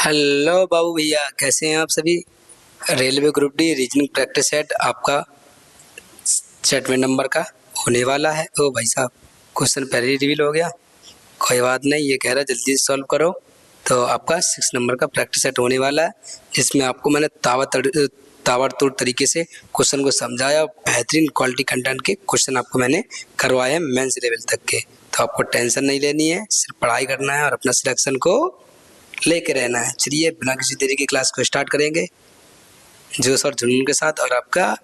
Hello बाबू भैया, कैसे हैं आप सभी। Railway group D reasoning practice set आपका 6वें नंबर का होने वाला है। ओ भाई साहब, क्वेश्चन पहले ही रिवील हो गया। कोई बात नहीं, ये कह रहा है जल्दी से सॉल्व करो। तो आपका 6 नंबर का प्रैक्टिस सेट होने वाला है, जिसमें आपको मैंने ताबड़तोड़ तरीके से क्वेश्चन को समझाया। बेहतरीन क्वालिटी कंटेंट के क्वेश्चन आपको मैंने करवाए हैं मेंस लेवल तक के। तो आपको टेंशन नहीं लेनी है, सिर्फ पढ़ाई करना है और अपना सिलेक्शन को लेके रहना है। चलिए बिना किसी देरी की क्लास को स्टार्ट करेंगे जोश और जुनून के साथ, और आपका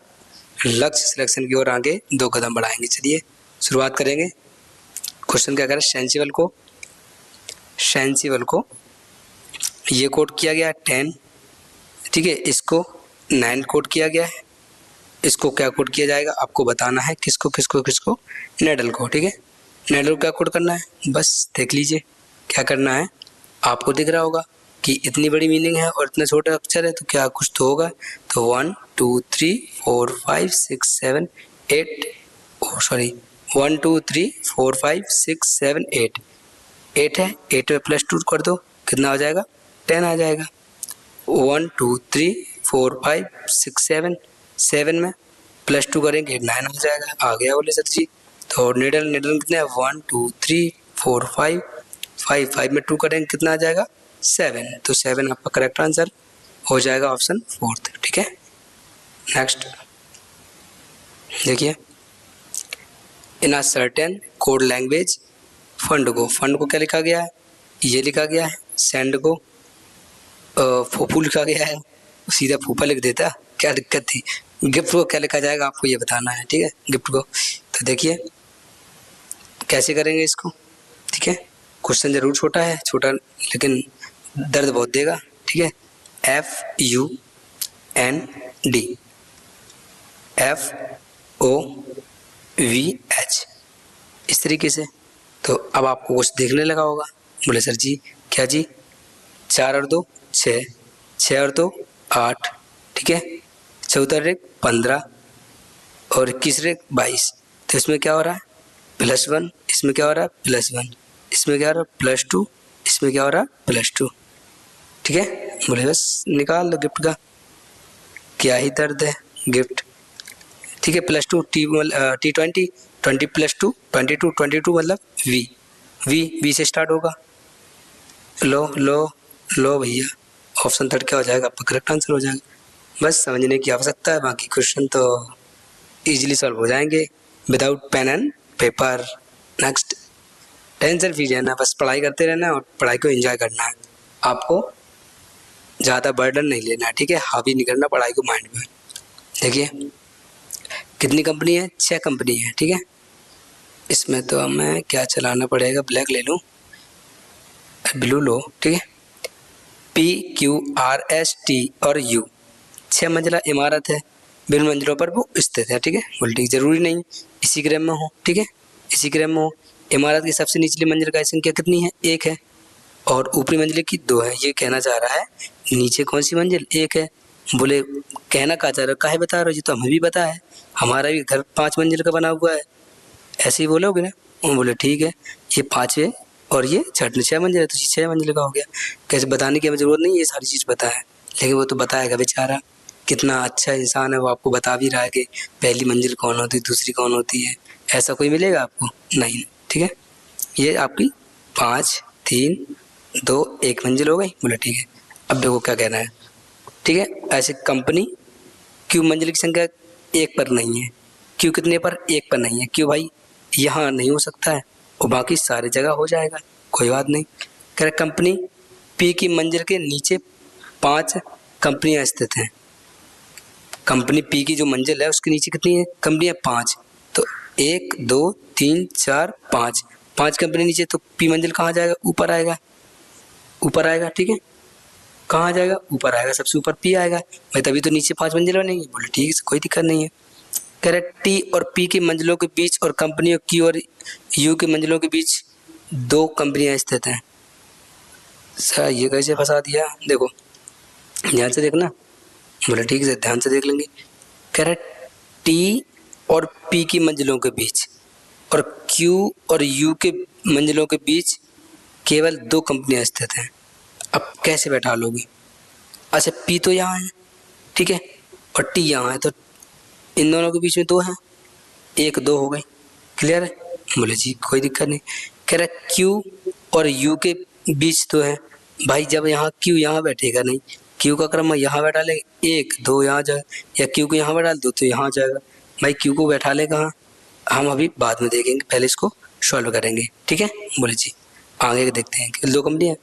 लक्ष्य सिलेक्शन की ओर आगे 2 कदम बढ़ाएंगे। चलिए शुरुआत करेंगे। क्वेश्चन क्या करें, सेंसिबल को ये कोड किया गया है 10, ठीक है। इसको 9 कोड किया गया है। इसको क्या कोड किया जाएगा आपको बताना है, किसको किसको किसको, नेडल को, ठीक है। नेडल को क्या कोड करना है, बस देख लीजिए क्या करना है। आपको दिख रहा होगा कि इतनी बड़ी मीनिंग है और इतने छोटे अक्षर है, तो क्या कुछ तो होगा। तो 1 2 3 4 5 6 7 8 1 2 3 4 5 6 7 8 8 है। 8 में +2 कर दो, कितना हो जाएगा, 10 आ जाएगा। 1 2 3 4 5 6 7 7 में +2 करेंगे 9 आ जाएगा। आ गया बोले सर जी। तो निडल कितने हैं, 1 2 3 4 5 5 में 2 करेंगे कितना आ जाएगा, 7। तो 7 आपका करेक्ट आंसर हो जाएगा, ऑप्शन 4, ठीक है। नेक्स्ट देखिए, in a certain code language fund को क्या लिखा गया है, ये लिखा गया है। सेंड को फूफू लिखा गया है, सीधा फूफा लिख देता, क्या दिक्कत थी। गिफ्ट को क्या लिखा जाएगा आपको ये बताना है, ठीक है। गिफ्ट को तो देखिए कैसे करेंगे इसको, ठीक है। क्वेश्चन जरूर छोटा है, छोटा लेकिन दर्द बहुत देगा, ठीक है। FUND इस तरीके से। तो अब आपको कुछ देखने लगा होगा, बोले सर जी क्या जी, 4 और 2 6, 6 और 2 8, ठीक है। 14 रेख 15 और 21 रेख 22। तो इसमें क्या हो रहा है, +1, इसमें क्या हो रहा है, +1, इसमें क्या हो रहा है, +2, इसमें क्या हो रहा है, +2, ठीक है। बोले बस निकाल लो गिफ्ट का, क्या ही दर्द है गिफ्ट, ठीक है। +2 T20 20 +2 22 22 मतलब V से स्टार्ट होगा। लो भैया, ऑप्शन 3 क्या हो जाएगा आपका करेक्ट आंसर हो जाएगा। बस समझने की आवश्यकता है, बाकी क्वेश्चन तो इजीली सॉल्व हो जाएंगे without pen and paper. Next, tension free रहना, बस पढ़ाई करते रहना और पढ़ाई को एंजॉय करना है। आपको ज़्यादा बर्डन नहीं लेना है, ठीक है। हावी नहीं करना पढ़ाई को माइंड में। देखिए कितनी कंपनी है, 6 कंपनी है, ठीक है। इसमें तो हमें क्या चलाना पड़ेगा, ब्लैक ले लूँ, ब्लू लो, ठीक है। PQRST और U 6 मंजिला इमारत है, विभिन्न मंजिलों पर वो स्थित है, ठीक है। उल्टी जरूरी नहीं इसी क्रम में हो, ठीक है, इसी क्रम में हो। इमारत की सबसे निचली मंजिल का संख्या कितनी है, 1 है, और ऊपरी मंजिल की 2 है। ये कहना चाह रहा है नीचे कौन सी मंजिल, 1 है। बोले कहना कहा चाह रहा है, काहे बता रहे हो जी, तो हमें भी पता है, हमारा भी घर 5 मंजिल का बना हुआ है। ऐसे ही बोलोगे ना। वो बोले ठीक है, ये 5 है और ये 6 मंजिल है, तो 6 मंजिल का हो गया। कैसे बताने की हमें जरूरत नहीं है, ये सारी चीज़ पता है, लेकिन वो तो बताएगा बेचारा, कितना अच्छा इंसान है वो, आपको बता भी रहा है कि पहली मंजिल कौन होती है, दूसरी कौन होती है। ऐसा कोई मिलेगा आपको, नहीं, ठीक है। ये आपकी 5 3 2 1 मंजिल हो गई। बोले ठीक है, अब देखो क्या कहना है, ठीक है। ऐसे कंपनी क्यों मंजिल की संख्या 1 पर नहीं है, क्यों कितने पर, 1 पर नहीं है, क्यों भाई, यहाँ नहीं हो सकता है और बाकी सारी जगह हो जाएगा, कोई बात नहीं। कह रहे कंपनी P की मंजिल के नीचे 5 कंपनियां स्थित हैं। कंपनी P की जो मंजिल है उसके नीचे कितनी है कंपनियां, 5। तो 1 2 3 4 5 कंपनी नीचे, तो P मंजिल कहाँ जाएगा, ऊपर आएगा, ऊपर आएगा, ठीक है। कहाँ जाएगा, ऊपर आएगा, सबसे ऊपर P आएगा भाई, तभी तो नीचे 5 मंजिल बनेंगी। बोले ठीक है, कोई दिक्कत नहीं है। कह रहे T और P की मंजिलों के बीच और कंपनियों Q और U की मंजिलों के बीच 2 कंपनियां स्थित हैं। सर ये कैसे फंसा दिया, देखो ध्यान से देखना। बोले ठीक है, ध्यान से देख लेंगे। कह रहे T और P की मंजिलों के बीच और Q और U के मंजिलों के बीच केवल 2 कंपनियां स्थित हैं। अब कैसे बैठा लोगे? अच्छा पी तो यहाँ है, ठीक है, और टी यहाँ है, तो इन दोनों के बीच में 2 है, 1 2 हो गई। क्लियर है? बोले जी कोई दिक्कत नहीं। कह रहा क्यू और यू के बीच तो है। भाई जब यहाँ क्यू यहाँ बैठेगा नहीं, क्यू का क्रम यहाँ बैठा ले, 1 2 यहाँ जाए, या क्यू को यहाँ बैठा दो तो यहाँ जाएगा। भाई क्यू को बैठा ले कहाँ, हम अभी बाद में देखेंगे, पहले इसको सॉल्व करेंगे, ठीक है। बोले जी आगे देखते हैं। 2 कंपनी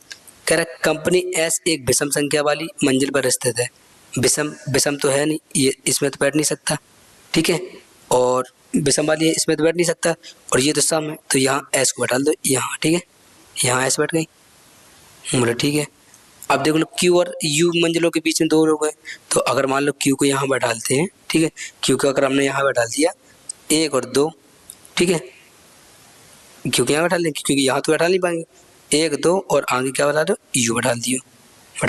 कह रहा कंपनी एस एक विषम संख्या वाली मंजिल पर स्थित है। विषम विषम तो है नहीं, ये इसमें तो बैठ नहीं सकता, ठीक है, और विषम वाली है इसमें तो बैठ नहीं सकता, और ये तो सम है, तो यहाँ एस को बैठा दो यहाँ, ठीक है, यहाँ एस बैठ गई। बोले ठीक है। अब देख लो क्यू और यू मंजिलों के बीच में 2 लोग हैं, तो अगर मान लो क्यू को यहाँ बैठाते हैं, ठीक है, क्यू को अगर हमने यहाँ बैठा दिया 1 और 2, ठीक है, क्योंकि यहाँ बैठा लें, क्योंकि यहाँ तो बैठा नहीं पाएंगे, 1 2 और आगे क्या बता दो यू बैठा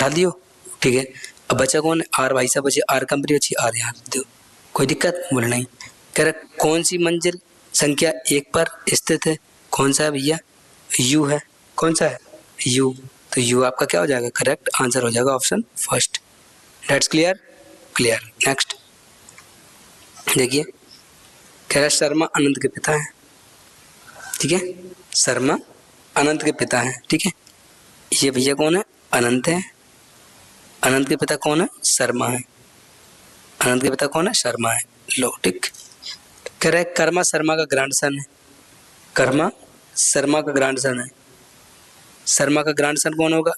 दियो, ठीक है। अब बचा कौन है? आर। भाई साहब बचे आर, कंपनी बची आर, यहाँ दो, कोई दिक्कत? बोले नहीं। कह रहा कौन सी मंजिल संख्या 1 पर स्थित है? कौन सा है भैया? यू है। कौन सा है? यू। तो यू आपका क्या हो जाएगा? करेक्ट आंसर हो जाएगा option first. That's clear? Clear. Next देखिए, कह रहा शर्मा अनंत के पिता हैं, ठीक है, शर्मा अनंत के पिता हैं, ठीक है। ये भैया कौन है? अनंत है। अनंत के पिता कौन है? शर्मा है। अनंत के पिता कौन है? शर्मा है। लो ठीक। कह रहा है कर्मा शर्मा का ग्रैंडसन है। कर्मा शर्मा का ग्रैंडसन है। शर्मा का ग्रैंडसन कौन होगा?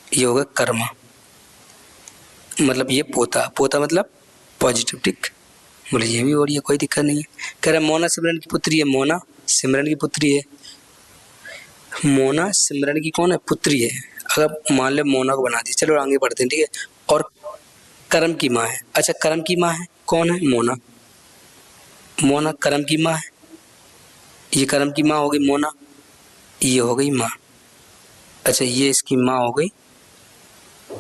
ये होगा कर्मा, मतलब ये पोता। पोता मतलब पॉजिटिव, ठीक। बोले ये भी हो रही है, कोई दिक्कत नहीं है। कह रहा है मोना सिमरन की पुत्री है। मोना सिमरन की पुत्री है। मोना सिमरन की कौन है? पुत्री है। अगर मान ले मोना को बना दी, चलो आगे बढ़ते हैं, ठीक है। और करम की माँ है। अच्छा करम की माँ है, कौन है? मोना। मोना करम की माँ है। ये करम की माँ हो गई मोना, ये हो गई माँ। अच्छा ये इसकी माँ हो गई,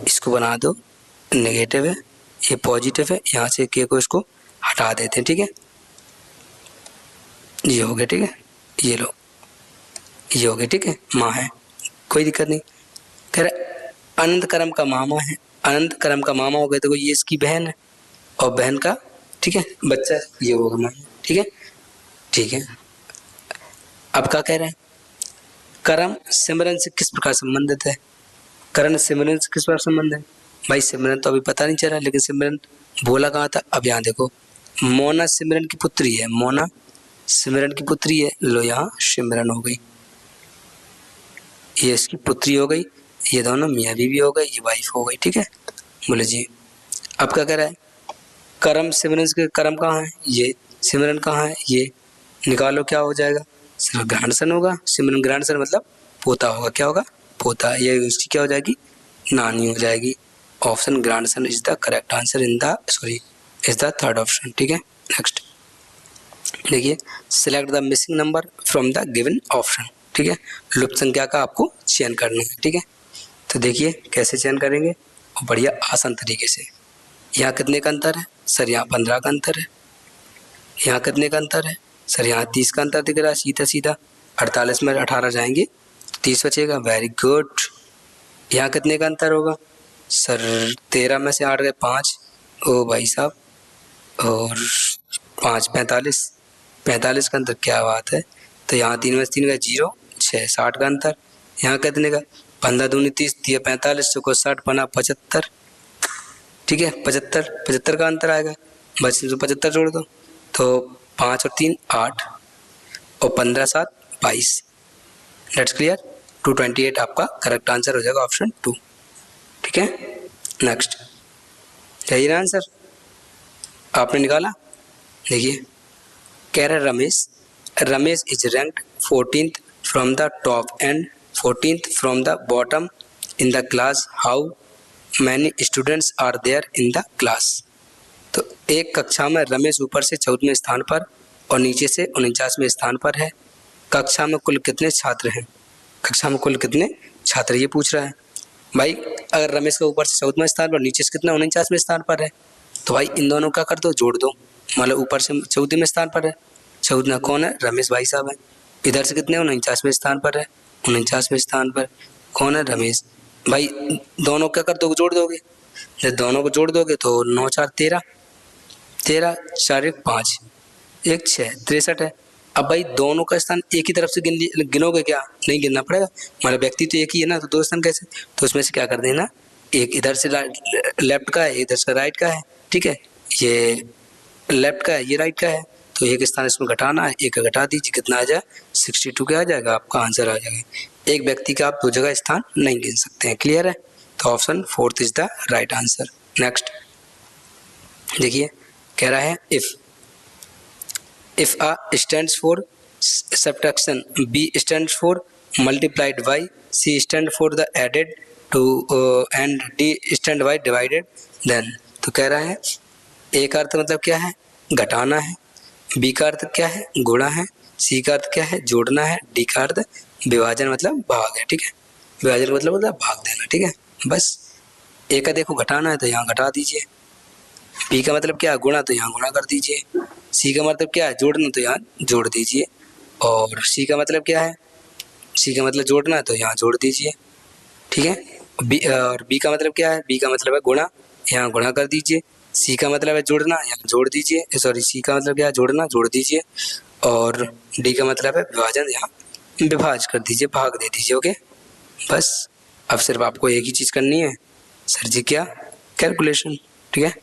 इसको बना दो नेगेटिव है, ये पॉजिटिव है, यहाँ से के को इसको हटा देते हैं, ठीक है। ये हो गया, ठीक है, ये लो, ये हो गया, ठीक है, माँ है, कोई दिक्कत नहीं। कह रहा अनंत करम का मामा है। अनंत करम का मामा हो गया, तो ये इसकी बहन है, और बहन का, ठीक है, बच्चा, ये होगा मामा, ठीक है, ठीक है। अब क्या कह रहे हैं? करम सिमरन से किस प्रकार संबंधित है? करण सिमरन से किस प्रकार संबंध है? भाई सिमरन तो अभी पता नहीं चला, लेकिन सिमरन बोला कहाँ था? अब यहाँ देखो, मोना सिमरन की पुत्री है। मोना सिमरन की पुत्री है, लो यहाँ सिमरन हो गई, ये इसकी पुत्री हो गई, ये दोनों मियाँ बीवी हो गए, ये वाइफ हो गई, ठीक है। बोले जी अब क्या कह रहा है? करम सिमरन के करम कहाँ है? ये सिमरन कहाँ है? ये निकालो, क्या हो जाएगा? सिर्फ ग्रैंडसन होगा। सिमरन ग्रैंडसन मतलब पोता होगा, क्या होगा? पोता। ये उसकी क्या हो जाएगी? नानी हो जाएगी। Option grandson is the correct answer in the is the third option, ठीक है। नेक्स्ट देखिए, select the missing number from the given option, ठीक है। लुप्त संख्या का आपको चयन करना है, ठीक है। तो देखिए कैसे चयन करेंगे, और बढ़िया आसान तरीके से। यहाँ कितने का अंतर है? सर यहाँ 15 का अंतर है। यहाँ कितने का अंतर है? सर यहाँ 30 का अंतर दिख रहा है, सीधा सीधा 48 में 18 जाएंगे, 30 बचेगा। Very good. यहाँ कितने का अंतर होगा? सर 13 में से 8 गए 5, ओ भाई साहब, और 5 45, 45 का अंतर, क्या बात है। तो यहाँ 3 में से 3 गए 0, 6 60 का अंतर। यहाँ कितने का? 15 दूनी 30, 45 चौको 60 बना 75, ठीक है, 75 का अंतर आएगा। बस 75 जोड़ दो, तो 5 और 3 8, और 15 7 22। Let's clear. 228 आपका करेक्ट आंसर हो जाएगा, ऑप्शन 2, ठीक है। नेक्स्ट यही ना आंसर आपने निकाला। देखिए कह रहा Ramesh, Ramesh is ranked 14th from the top and 14th from the bottom in the class. How many students are there in the class? तो एक कक्षा में रमेश ऊपर से 14वें स्थान पर और नीचे से 49वें स्थान पर है। कक्षा में कुल कितने छात्र हैं? कक्षा में कुल कितने छात्र, ये पूछ रहा है। भाई अगर रमेश का ऊपर से 14वें स्थान पर, नीचे से कितना 49वें स्थान पर है, तो भाई इन दोनों का कर दो, जोड़ दो। मतलब ऊपर से 14वें स्थान पर है, 14वां कौन है? रमेश भाई साहब है। इधर से कितने 49वें स्थान पर है, 49वें स्थान पर कौन है? रमेश। भाई दोनों क्या कर दोगे, जोड़ दोगे। जब दोनों को जोड़ दोगे तो 9 4 13, 13 4 1 5, 1 6 63 है। अब भाई दोनों का स्थान एक ही तरफ से गिनोगे क्या, नहीं गिनना पड़ेगा, हमारा व्यक्ति तो एक ही है ना, तो दो स्थान कैसे, तो उसमें से क्या कर देना, एक इधर से लेफ्ट का है, इधर से राइट का है, ठीक है, ये लेफ्ट का है, ये राइट का है, तो एक स्थान इसमें घटाना है, एक घटा दीजिए, कितना आ जाए 62 क्या आ जाएगा, आपका आंसर आ जाएगा। एक व्यक्ति का आप दो जगह स्थान नहीं गिन सकते हैं, क्लियर है, तो option 4 is the right answer. Next देखिए, कह रहा है if A stands for subtraction, B stands for multiplied by, C stands for the added to and D stand by divided, then तो कह रहा है A का अर्थ मतलब क्या है, घटाना है, B का अर्थ क्या है, गुणा है, C का अर्थ क्या है, जोड़ना है, D का अर्थ विभाजन मतलब भाग है, ठीक है, विभाजन मतलब भाग देना, ठीक है, बस A का देखो घटाना है तो यहाँ घटा दीजिए, B का मतलब क्या है, गुणा, तो यहाँ गुणा कर दीजिए, C का मतलब क्या है, जोड़ना, तो यहाँ जोड़ दीजिए, और C का मतलब क्या है, C का मतलब जोड़ना है तो यहाँ जोड़ दीजिए, ठीक है, और B का मतलब क्या है, B का मतलब है गुणा, यहाँ गुणा कर दीजिए, C का मतलब है जोड़ना, यहाँ जोड़ दीजिए, सॉरी C का मतलब क्या है, जोड़ना, जोड़ दीजिए, और D का मतलब है विभाजन, यहाँ विभाज कर दीजिए, भाग दे दीजिए, ओके। बस अब सिर्फ आपको एक ही चीज़ करनी है, सर जी क्या, कैलकुलेशन, ठीक है,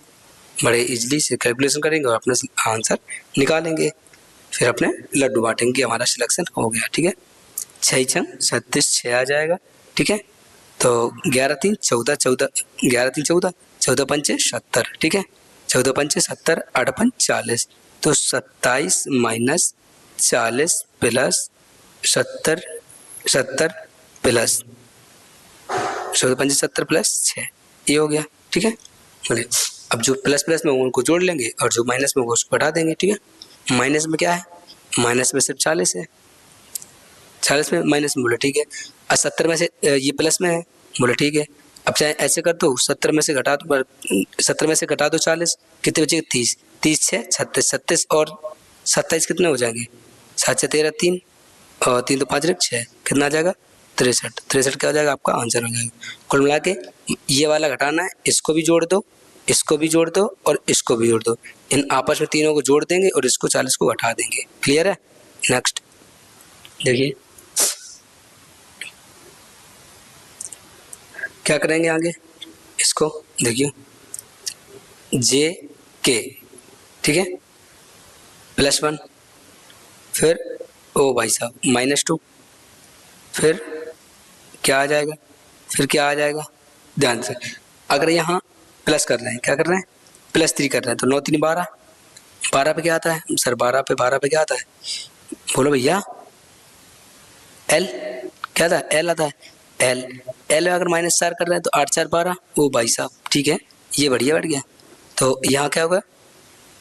बड़े इजली से कैलकुलेशन करेंगे और अपना आंसर निकालेंगे, फिर अपने लड्डू बांटेंगे, हमारा सिलेक्शन हो गया, ठीक है, 6 छंग 36 6 आ जाएगा, ठीक है, तो 11 3 14 14, 11 3 14, 14 पंचे 70, ठीक है, 14 पंचे 70, 8 पंच 40, तो 27 माइनस 40 प्लस 70, 70 प्लस 14 पंचे 70 प्लस 6, ये हो गया, ठीक है, बोले अब जो प्लस प्लस में उनको जोड़ लेंगे और जो माइनस में वो उसको घटा देंगे, ठीक है, माइनस में क्या है, माइनस में सिर्फ 40 है, 40 में माइनस में, बोले ठीक है, और 70 में से ये प्लस में है, बोले ठीक है, अब चाहे ऐसे कर दो, 70 में से घटा दो, 70 में से घटा दो 40, कितने बचेगा 30, 30 6 36, 36 और 27 कितने हो जाएंगे, 7 से 13 3, और 3 तो 5 6, कितना आ जाएगा 63, 63 क्या हो जाएगा, आपका आंसर हो जाएगा। कुल मिला के ये वाला घटाना है, इसको भी जोड़ दो, इसको भी जोड़ दो और इसको भी जोड़ दो, इन आपस में तीनों को जोड़ देंगे और इसको 40 को घटा देंगे, क्लियर है। नेक्स्ट देखिए क्या करेंगे आगे, इसको देखिए, जे के, ठीक है, +1, फिर ओ भाई साहब -2, फिर क्या आ जाएगा, फिर क्या आ जाएगा, ध्यान से, अगर यहाँ प्लस कर रहे हैं, क्या कर रहे हैं, +3 कर रहे हैं, तो 9 3 12, 12 पे क्या आता है सर, 12 पे क्या आता है, बोलो भैया, एल क्या आता है, एल आता है, एल एल अगर -4 कर रहे हैं तो 8 4 12, ओ भाई साहब ठीक है, ये बढ़िया बैठ गया, तो यहाँ क्या होगा,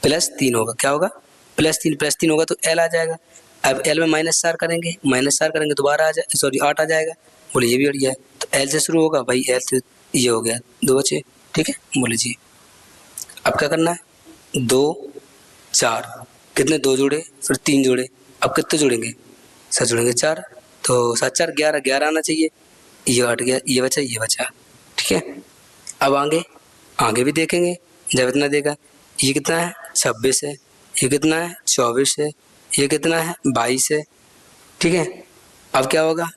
+3 होगा, क्या होगा, +3 होगा तो एल आ जाएगा, अब एल में -4 करेंगे, -4 करेंगे तो 12 आ जाए, सॉरी 8 आ जाएगा, बोले ये भी बढ़िया है, तो एल से शुरू होगा भाई, एल से ये हो गया, 2 बचे, ठीक है, बोले जी अब क्या करना है, 2 4, कितने 2 जोड़े, फिर 3 जोड़े, अब कितने जोड़ेंगे, सर जोड़ेंगे 4, तो 7 4 11, 11 आना चाहिए, ये हट गया, ये बचा, ठीक है, अब आगे भी देखेंगे, जब इतना देखा, ये कितना है 26 है, ये कितना है 24 है, ये कितना है 22 है, ठीक है, अब क्या होगा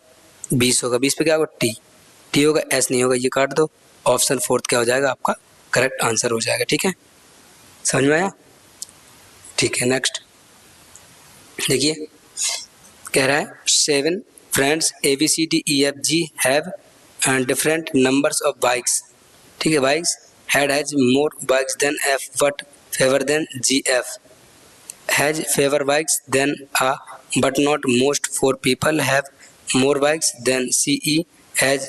20 होगा, 20 पे क्या होगा टी होगा, एस नहीं होगा, ये काट दो, ऑप्शन 4 क्या हो जाएगा, आपका करेक्ट आंसर हो जाएगा, ठीक है, समझ में आया, ठीक है। नेक्स्ट देखिए, कह रहा है 7 friends ABCDEFG have different numbers of bikes, ठीक है, bikes had has more bikes than F but fewer than GF has fewer bikes than A but not most 4 people have more bikes than CE has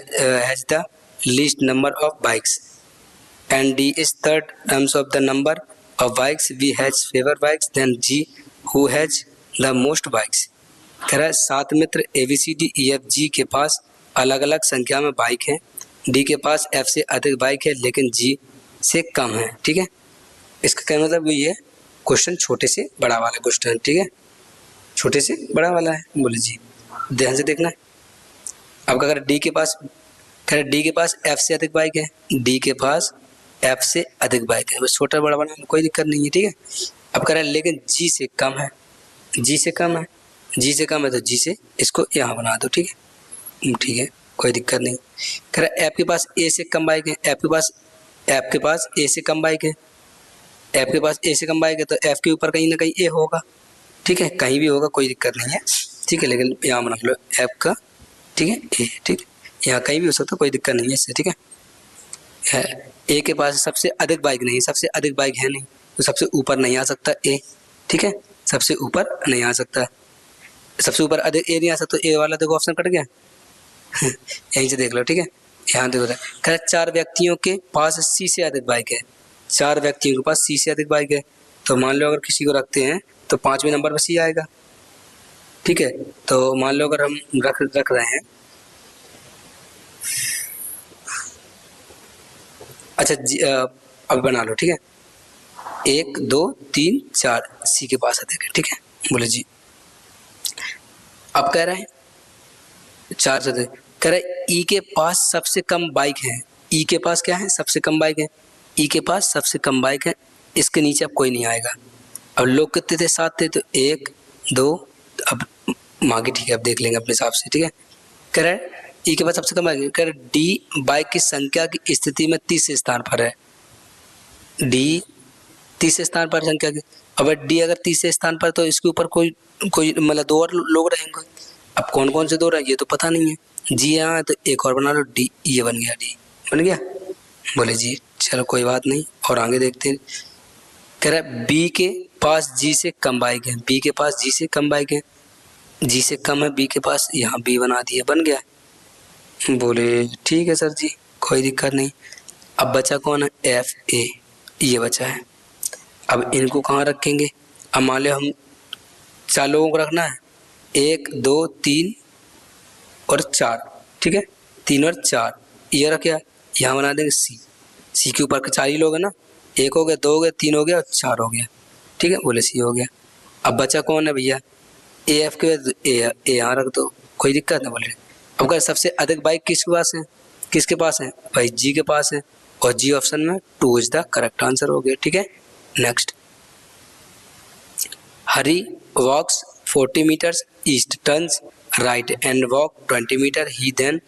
the least number of bikes and D is third terms of the number of bikes V has favor bikes then G who has the most bikes। कह रहा है 7 मित्र ABCDEFG के पास अलग अलग संख्या में bike हैं, D के पास F से अधिक बाइक है लेकिन G से कम है, ठीक है, इसका कहने मतलब ये है, क्वेश्चन छोटे से बड़ा वाला क्वेश्चन, ठीक है, छोटे से बड़ा वाला है, बोले जी ध्यान से देखना है। अब अगर डी के पास कह रहा डी के पास एफ से अधिक बाइक है, डी के पास एफ से अधिक बाइक है, बस छोटा बड़ा बनाने कोई दिक्कत नहीं है, ठीक है। अब कह रहा है लेकिन जी से कम है, जी से कम है, जी से कम है तो जी से इसको यहाँ बना दो, ठीक है, ठीक है, कोई दिक्कत नहीं। कह रहा है एफ के पास ए से कम बाइक है, एफ के पास ए से कम बाइक है, एफ के पास ए से कम बाइक है तो एफ के ऊपर कहीं ना कहीं ए होगा, ठीक है, कहीं भी होगा कोई दिक्कत नहीं है, ठीक है, लेकिन यहाँ बना लो एफ का, ठीक है, ए, ठीक है, यहाँ कहीं भी हो सकता है, कोई दिक्कत नहीं है इससे, ठीक है। ए के पास सबसे अधिक बाइक नहीं, सबसे अधिक बाइक है नहीं, तो सबसे ऊपर नहीं आ सकता ए, ठीक है, सबसे ऊपर नहीं आ सकता, सबसे ऊपर अधिक ए नहीं आ सकता, तो ए वाला देखो ऑप्शन कट गया यहीं से देख लो, ठीक है, यहाँ देखो कह 4 व्यक्तियों के पास सी से अधिक बाइक है, 4 व्यक्तियों के पास सी से अधिक बाइक है, तो मान लो अगर किसी को रखते हैं तो 5वें नंबर पर सी आएगा, ठीक है, तो मान लो अगर हम रख रहे हैं, अच्छा जी, अब बना लो, ठीक है, 1 2 3 4 सी के पास अधिक है, ठीक है, बोले जी। अब कह रहे हैं 4 से कह रहे ई के पास सबसे कम बाइक है, ई के पास क्या है, सबसे कम बाइक है, ई के पास सबसे कम बाइक है, इसके नीचे अब कोई नहीं आएगा। अब लोग कितने थे, 7 थे, तो 1 2, अब मांगे, ठीक है, अब देख लेंगे अपने हिसाब से, ठीक है। कह रहे ई के पास सबसे कम बाइक है, कह रहे डी बाइक की संख्या की स्थिति में 30 स्थान पर है, डी 30 स्थान पर संख्या की, अब डी अगर 30 स्थान पर तो इसके ऊपर कोई मतलब 2 और लोग रहेंगे, अब कौन कौन से 2 रहे ये तो पता नहीं है, जी यहाँ है तो एक और बना लो, डी, ये बन गया, डी बन गया, बोले जी चलो कोई बात नहीं, और आगे देखते हैं। कह रहा है बी के पास जी से कम बाइक है, बी के पास जी से कम बाइक है, जी से कम है बी के पास, यहाँ बी बना दिया, बन गया, बोले ठीक है सर जी कोई दिक्कत नहीं। अब बचा कौन है, एफ ए, ये बचा है, अब इनको कहाँ रखेंगे, अब मान लो हम 4 लोगों को रखना है, 1 2 3 और 4, ठीक है, 3 और 4 ये रखे, यहाँ बना देंगे सी, सी के ऊपर के 4 ही लोग हैं ना, 1 हो गया, 2 हो गया, 3 हो गया और 4 हो गया, ठीक है, बोले सी हो गया। अब बचा कौन है भैया, ए एफ के ए यहाँ रख दो, कोई दिक्कत नहीं, बोले। अब अगर सबसे अधिक बाइक किसके पास है भाई, जी के पास है, और जी ऑप्शन में 2 इज द करेक्ट आंसर हो गया, ठीक है। Next, Hari walks 40 meters east, turns right and walk 20 meter, he then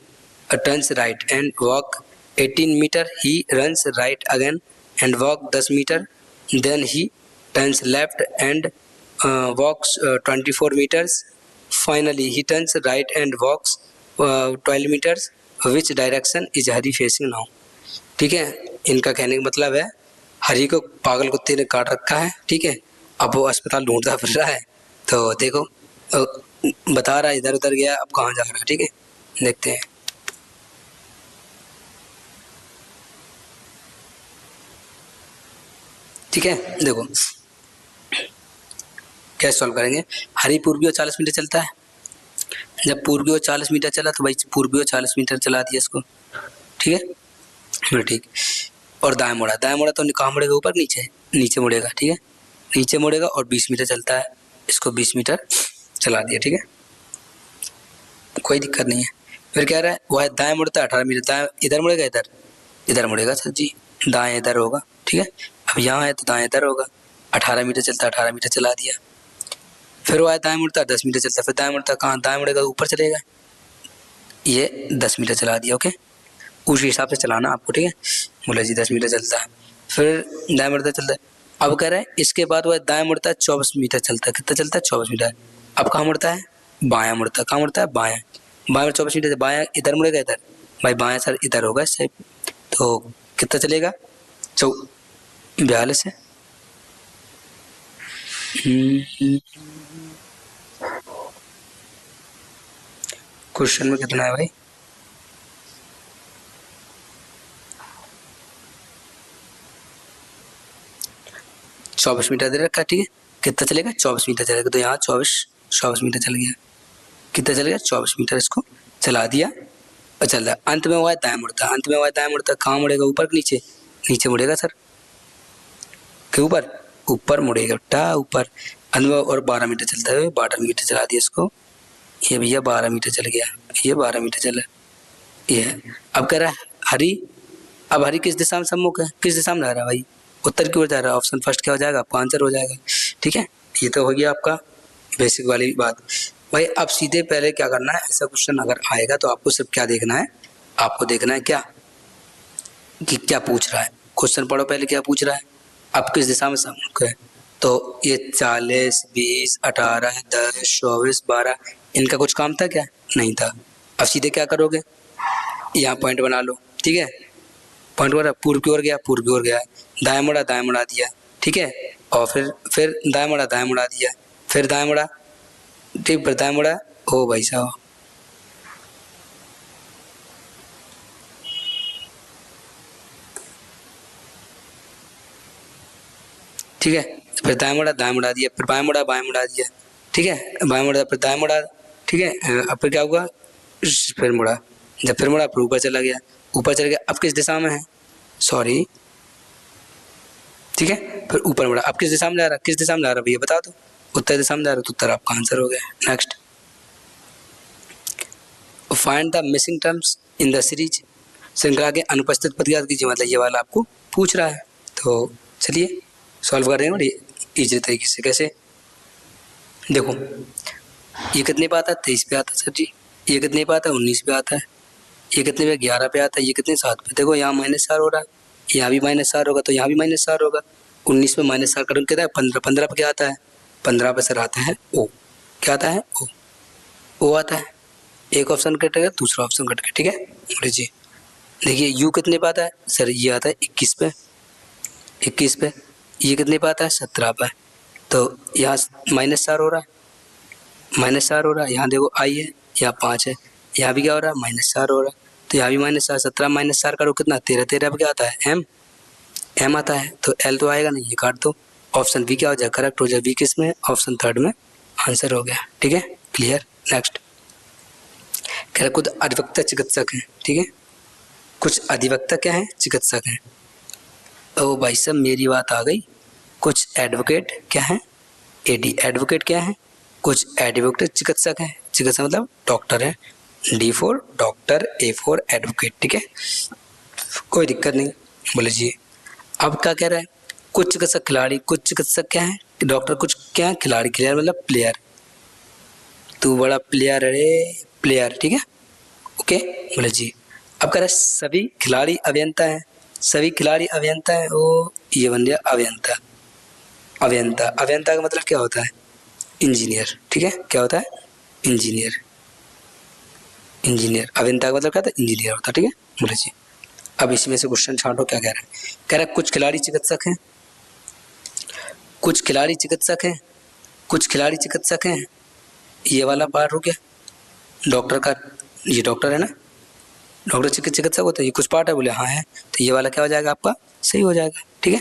turns right and walk 18 meter, he runs right again and walk 10 meter, then he turns left and walks 24 meters, finally he turns right and walks 12 meters, which direction is Hari facing now, ठीक है। इनका कहने का मतलब है हरी को पागल कुत्ते ने काट रखा है, ठीक है, अब वो अस्पताल ढूंढता फिर रहा है, तो देखो बता रहा है इधर उधर गया, अब कहाँ जा रहा है, ठीक है, देखते हैं। ठीक है, देखो कैसे सॉल्व करेंगे। हरी पूर्वी ओर 40 मीटर चलता है, जब पूर्वी ओर 40 मीटर चला तो भाई पूर्वी ओर 40 मीटर चला दिया इसको, ठीक है, ठीक, और दाएं मुड़ा तो कहाँ मुड़ेगा, ऊपर नीचे मुड़ेगा, ठीक है, नीचे मुड़ेगा और 20 मीटर चलता है, इसको 20 मीटर चला दिया, ठीक है, कोई दिक्कत नहीं है। फिर कह रहा है वह दाएं मुड़ता है 18 मीटर, दाएं इधर मुड़ेगा, इधर मुड़ेगा सर जी, दाएं इधर होगा, ठीक है, अब यहाँ है तो दाएं इधर होगा, 18 मीटर चलता है, 18 मीटर चला दिया। फिर वह दाएं मुड़ता है 10 मीटर चलता है, फिर दाएं मुड़ता है, कहाँ दाएं मुड़ेगा ऊपर चलेगा, ये 10 मीटर चला दिया, ओके, उस हिसाब से चलाना आपको, ठीक है, बोला जी 10 मीटर चलता है, फिर दाएं मुड़ता चलता है। अब कह रहा है इसके बाद वह दाएं मुड़ता है 24 मीटर चलता है, कितना चलता है 24 मीटर, अब कहाँ मुड़ता है, बायां मुड़ता है, कहाँ मुड़ता है बायां में 24 मीटर से बायां इधर मुड़ेगा, इधर भाई बायां सर इधर होगा इससे, तो कितना चलेगा 42 है, क्वेश्चन में कितना है भाई, चौबीस मीटर दे रखा है, ठीक है, कितना चलेगा 24 मीटर चलेगा, तो यहाँ 24 मीटर चल गया, कितना चल गया 24 मीटर, इसको चला दिया और चल रहा। अंत में हुआ दाएं मुड़ता, कहाँ मुड़ेगा, ऊपर के नीचे मुड़ेगा सर, के ऊपर मुड़ेगा बेटा, ऊपर। अंत में और 12 मीटर चलता है, 12 मीटर चला दिया इसको, ये भैया 12 मीटर चल गया, ये 12 मीटर चला, ये है। अब कह रहा है हरि, अब हरि किस दिशा में सम्मुख है, किस दिशा में जा रहा है भाई, उत्तर की ओर जा रहा है। ऑप्शन फर्स्ट क्या हो जाएगा, आपका आंसर हो जाएगा। ठीक है, ये तो हो गया आपका बेसिक वाली बात। भाई अब सीधे पहले क्या करना है, ऐसा क्वेश्चन अगर आएगा तो आपको सिर्फ क्या देखना है, आपको देखना है क्या कि क्या पूछ रहा है। क्वेश्चन पढ़ो पहले क्या पूछ रहा है, अब किस दिशा में सम्मुख है। तो ये 40, 20, 18, 10, 24, 12, इनका कुछ काम था क्या, नहीं था। अब सीधे क्या करोगे, यहाँ पॉइंट बना लो। ठीक है, पॉइंट बना, पूर्व की ओर गया, पूर्व की ओर गया, दाएं मुड़ा दिया। ठीक है, और फिर दाएं मुड़ा दिया, फिर दाएं मुड़ा, ठीक, फिर दाएं मुड़ा। ओ भाई साहब, ठीक है, फिर दाएं मुड़ा दिया, फिर बाएं मुड़ा दिया। ठीक है, बाएं मुड़ा, फिर दाएं मुड़ा। ठीक है, अब फिर क्या हुआ, फिर मुड़ा, जब फिर मुड़ा फिर ऊपर चला गया, ऊपर चला गया, अब किस दिशा में है, सॉरी, ठीक है, फिर ऊपर मुड़ा, अब किस दिशा में जा रहा है, किस दिशा में जा रहा है भैया बता दो, उत्तर दिशा में जा रहा है, तो उत्तर आपका आंसर हो गया। Next, find the missing terms in the series, श्रृंखला के अनुपस्थित पद ज्ञात कीजिए, मतलब ये वाला आपको पूछ रहा है। तो चलिए सॉल्व कर रहे हैं बड़ी इजी तरीके से। कैसे, देखो ये कितने पे आता है, 23 पे आता है सर जी, ये कितने पे आता है, 19 पे आता है, ये कितने पे, 11 पे आता है, ये कितने, 7 पे। देखो यहाँ -4 हो रहा है, यहाँ भी -4 होगा, तो यहाँ भी -4 होगा। 19 में -4 करूँ कितना है, 15, 15 पे क्या आता है, 15 पे सर आता है ओ, क्या आता है ओ आता है। एक ऑप्शन कट गया, दूसरा ऑप्शन कट गया। ठीक है, बोले जी, देखिए यू कितने पे आता है सर, ये आता है 21 पे, 21 पे। ये कितने पे आता है, 17 पे। तो यहाँ -4 हो रहा है, -4 हो रहा है, यहाँ देखो आई है, यहाँ 5 है, यहाँ भी क्या हो रहा है, -4 हो रहा है, तो यहाँ भी -4, 17 -4 करो कितना, 13, 13 पे क्या आता है, एम आता है, तो एल तो आएगा नहीं, ये काट दो। ऑप्शन बी क्या हो जाए, करेक्ट हो जाए। बी किस में, ऑप्शन थर्ड में आंसर हो गया। ठीक है, क्लियर। नेक्स्ट, कह रहा खुद अधिवक्ता चिकित्सक है। ठीक है, कुछ अधिवक्ता क्या है, चिकित्सक हैं। ओ भाई साहब मेरी बात आ गई, कुछ एडवोकेट क्या है, एडी, एडवोकेट क्या है, कुछ एडवोकेट चिकित्सक है, चिकित्सक मतलब डॉक्टर है, D for doctor, A for advocate. ठीक है, कोई दिक्कत नहीं, बोले जी। अब क्या कह रहा है, कुछ चिकित्सक खिलाड़ी, कुछ चिकित्सक क्या है, डॉक्टर, कुछ क्या है, खिलाड़ी, खिलाड़ी मतलब प्लेयर, तू बड़ा प्लेयर है, प्लेयर। ठीक है, ओके, बोले जी। अब कह रहा है सभी खिलाड़ी अभियंता है, सभी खिलाड़ी अभियंता है, ओ ये बन गया अभियंता। अभियंता, अभियंता का मतलब क्या होता है, इंजीनियर। ठीक है, क्या होता है, इंजीनियर, इंजीनियर। अभियंता का मतलब क्या होता है, इंजीनियर होता है। ठीक है, बोले जी। अब इसमें से क्वेश्चन छांटो, क्या कह रहा है, कह रहा है कुछ खिलाड़ी चिकित्सक हैं, कुछ खिलाड़ी चिकित्सक हैं, कुछ खिलाड़ी चिकित्सक हैं, ये वाला पार्ट हो गया डॉक्टर का, ये डॉक्टर है ना, डॉक्टर चिकित्सक होता है, ये कुछ पार्ट है, बोले हाँ है, तो ये वाला क्या हो जाएगा आपका, सही हो जाएगा। ठीक है,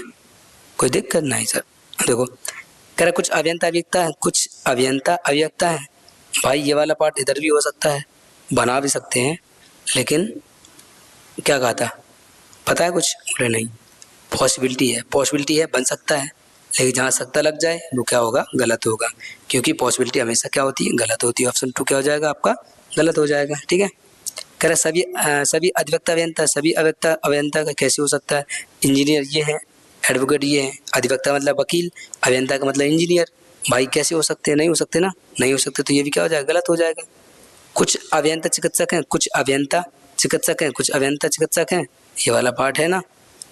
कोई दिक्कत नहीं सर। देखो कह रहा कुछ अभियंता अभियंता है, कुछ अभियंता अभियंता है, भाई ये वाला पार्ट इधर भी हो सकता है, बना भी सकते हैं, लेकिन क्या कहा था पता है कुछ, बोले नहीं, पॉसिबिलिटी है, पॉसिबिलिटी है, बन सकता है, लेकिन जहाँ सकता लग जाए वो क्या होगा, गलत होगा, क्योंकि पॉसिबिलिटी हमेशा क्या होती है, गलत होती है। ऑप्शन 2 क्या हो जाएगा आपका, गलत हो जाएगा। ठीक है, कह रहा सभी अधिवक्ता अभियंता, सभी अभियंता अभियंता का कैसे हो सकता है, इंजीनियर ये है, एडवोकेट ये है, अधिवक्ता मतलब वकील, अभियंता का मतलब इंजीनियर, भाई कैसे हो सकते हैं, नहीं हो सकते ना, नहीं हो सकते, तो ये भी क्या हो जाएगा, गलत हो जाएगा। कुछ अभियंता चिकित्सक हैं, कुछ अभियंता चिकित्सक हैं, कुछ अभियंता चिकित्सक हैं, ये वाला पार्ट है ना।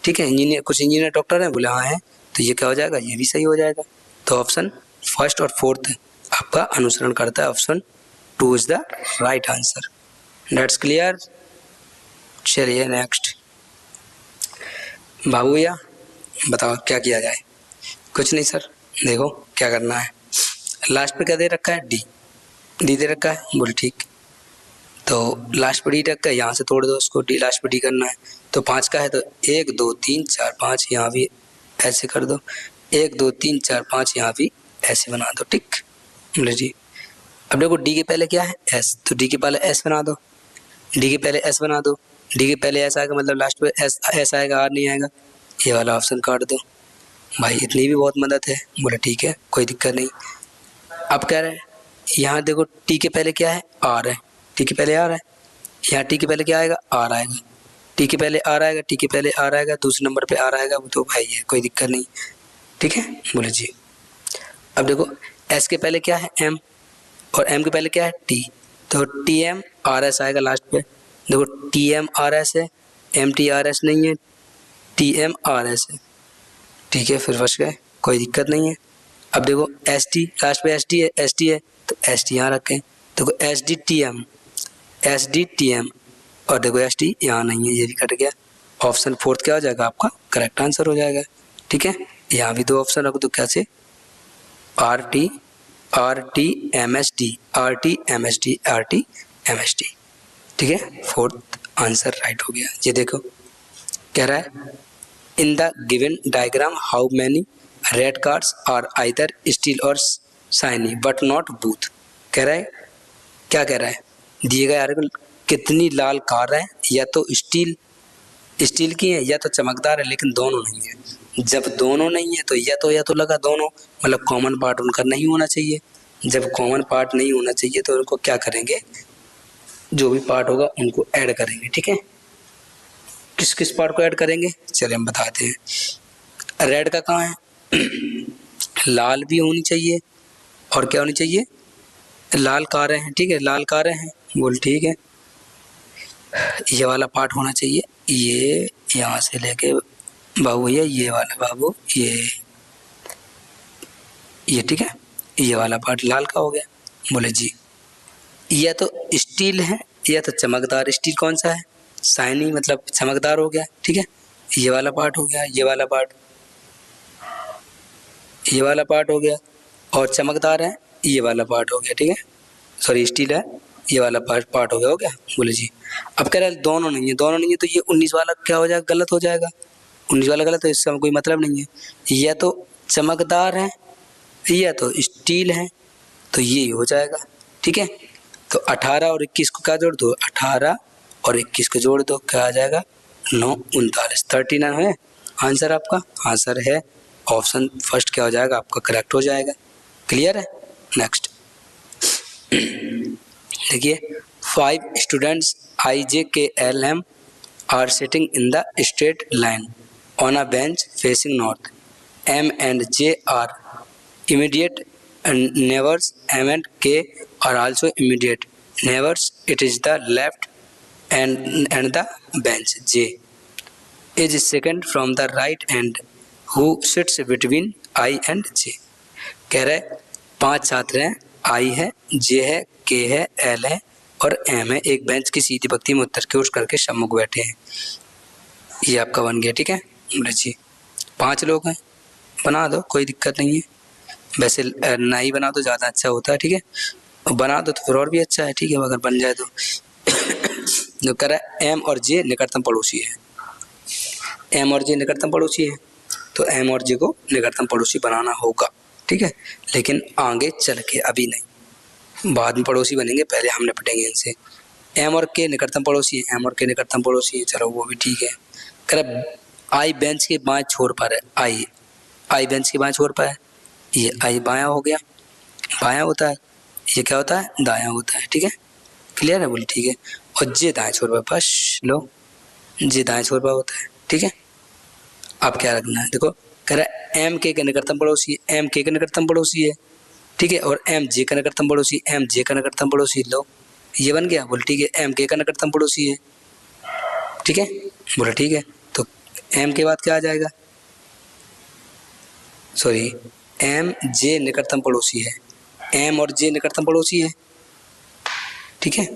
ठीक है, इंजीनियर, कुछ इंजीनियर डॉक्टर हैं, बोले हाँ है, तो ये क्या हो जाएगा, ये भी सही हो जाएगा। तो ऑप्शन फर्स्ट और फोर्थ आपका अनुसरण करता है, option 2 is the right answer. That's clear. चलिए नेक्स्ट, बाबू भैया बताओ क्या किया जाए। कुछ नहीं सर, देखो क्या करना है, लास्ट पे क्या दे रखा है, डी, डी दे रखा है, बोल ठीक, तो लास्ट पे डी रखा है, यहाँ से तोड़ दो उसको, डी लास्ट पे डी करना है, तो 5 का है, तो 1 2 3 4 5, यहाँ भी ऐसे कर दो, 1 2 3 4 5, यहाँ भी ऐसे बना दो। ठीक, बोले जी। अब देखो डी के पहले क्या है, एस, तो डी के पहले एस बना दो, डी के पहले एस बना दो, डी के पहले एस आएगा मतलब लास्ट पे एस, एस आएगा, आर नहीं आएगा, ये वाला ऑप्शन काट दो। भाई इतनी भी बहुत मदद है, बोले ठीक है कोई दिक्कत नहीं। अब कह रहे हैं यहाँ देखो टी के पहले क्या है, आर है, टी के पहले आर है, यहाँ टी के पहले क्या आएगा, आर आएगा, टी के पहले आर आएगा, टी के पहले आर आएगा, दूसरे नंबर पे आर आएगा, वो तो भाई है, कोई दिक्कत नहीं। ठीक है, बोले जी। अब देखो एस के पहले क्या है, एम, और एम के पहले क्या है, टी, तो टी एम आर एस आएगा लास्ट पे। देखो टी एम आर एस है, एम टी आर एस नहीं है, टी एम आर एस है। ठीक है, फिर फंस गए, कोई दिक्कत नहीं है। अब देखो एस टी लास्ट पे, एस टी है, एस टी है तो एस टी यहाँ रखें। देखो S D T M, S D T M, और देखो एस टी यहाँ नहीं है, ये भी कट गया। ऑप्शन फोर्थ क्या हो जाएगा आपका, करेक्ट आंसर हो जाएगा। ठीक है, यहाँ भी दो ऑप्शन रख दो, क्या से, R T M S D, R T M S D, R T M S D. ठीक है, फोर्थ आंसर राइट हो गया। ये देखो कह रहा है in the given diagram how many red cards are either steel or shiny but not both. कह रहा है, क्या कह रहा है, दिए गए आर्टिकल कितनी लाल कार है, या तो स्टील की है या तो चमकदार है, लेकिन दोनों नहीं है। जब दोनों नहीं है तो या तो लगा दोनों, मतलब कॉमन पार्ट उनका नहीं होना चाहिए। जब कॉमन पार्ट नहीं होना चाहिए तो उनको क्या करेंगे, जो भी पार्ट होगा उनको ऐड करेंगे। ठीक है, किस किस पार्ट को ऐड करेंगे, चलिए हम बताते हैं। रेड का कहाँ है, लाल भी होनी चाहिए, और क्या होनी चाहिए, लाल कारें हैं। ठीक है, लाल कारें हैं, बोल ठीक है। ये वाला पार्ट होना चाहिए, ये यहाँ से लेके बाबू भैया, ये वाला बाबू, ये ठीक है, ये वाला पार्ट लाल का हो गया। बोले जी, या तो स्टील है या तो चमकदार। स्टील कौन सा है, शाइनी, मतलब चमकदार हो गया। ठीक है, ये वाला पार्ट हो गया, ये वाला पार्ट, ये वाला पार्ट हो गया, और चमकदार है ये वाला पार्ट हो गया। ठीक है, सॉरी स्टील है, ये वाला पार्ट हो गया। बोले जी, अब कह रहा है दोनों नहीं है, दोनों नहीं है तो ये 19 वाला क्या हो जाएगा, गलत हो जाएगा। 19 वाला गलत है, इसका कोई मतलब नहीं है। या तो चमकदार है या तो स्टील है, तो ये हो जाएगा। ठीक है, तो 18 और 21 को क्या जोड़ दो, 18 और 21 को जोड़ दो, क्या आ जाएगा, 9 39, 39 है आंसर आपका। आंसर है ऑप्शन फर्स्ट, क्या हो जाएगा आपका, करेक्ट हो जाएगा। क्लियर है, नेक्स्ट देखिए, 5 students I J K L M are sitting in the straight line on a bench facing north. M and J are immediate neighbors, M and K are also immediate neighbors. It is the left and the bench J is second from the right and who sits between I and J. कह रहे 5 छात्र हैं, I है, J है, K है, L है और M है। एक बेंच की सीधी पंक्ति में उत्तर की ओर करके सम्मुख बैठे हैं। ये आपका बन गया। ठीक है जी, 5 लोग हैं, बना दो, कोई दिक्कत नहीं है। वैसे नहीं बना तो ज़्यादा अच्छा होता है। ठीक है, बना दो तो फिर और भी अच्छा है। ठीक है, अगर बन जाए तो जो कह रहा है एम और जे निकटतम पड़ोसी है, एम और जे निकटतम पड़ोसी है, तो एम और जे को निकटतम पड़ोसी बनाना होगा। ठीक है, लेकिन आगे चल के, अभी नहीं, बाद में पड़ोसी बनेंगे, पहले हम निपटेंगे इनसे। एम और के निकटतम पड़ोसी है, एम और के निकटतम पड़ोसी है, चलो वो भी ठीक है। कह रहा आई बेंच के बाएं छोर पर है, आई बेंच के बाएं छोर पर है, ये आई बायां हो गया, बायां होता है, ये क्या होता है, दायां होता है। ठीक है, क्लियर है, बोले ठीक है। और जे दाएं छोर पर, बस लो, जे दाएं छोर पर होता है। ठीक है, अब क्या रखना है, देखो कह रहा है एम के निकटतम पड़ोसी है, एम के निकटतम पड़ोसी है। ठीक है, और एम जे का निकटतम पड़ोसी, एम जे का निकटतम पड़ोसी, लो ये बन गया। बोले ठीक है, एम के का निकटतम पड़ोसी है। ठीक है, बोले ठीक है, तो एम के बाद क्या आ जाएगा, सॉरी एम जे निकटतम पड़ोसी है, एम और जे निकटतम पड़ोसी है। ठीक है,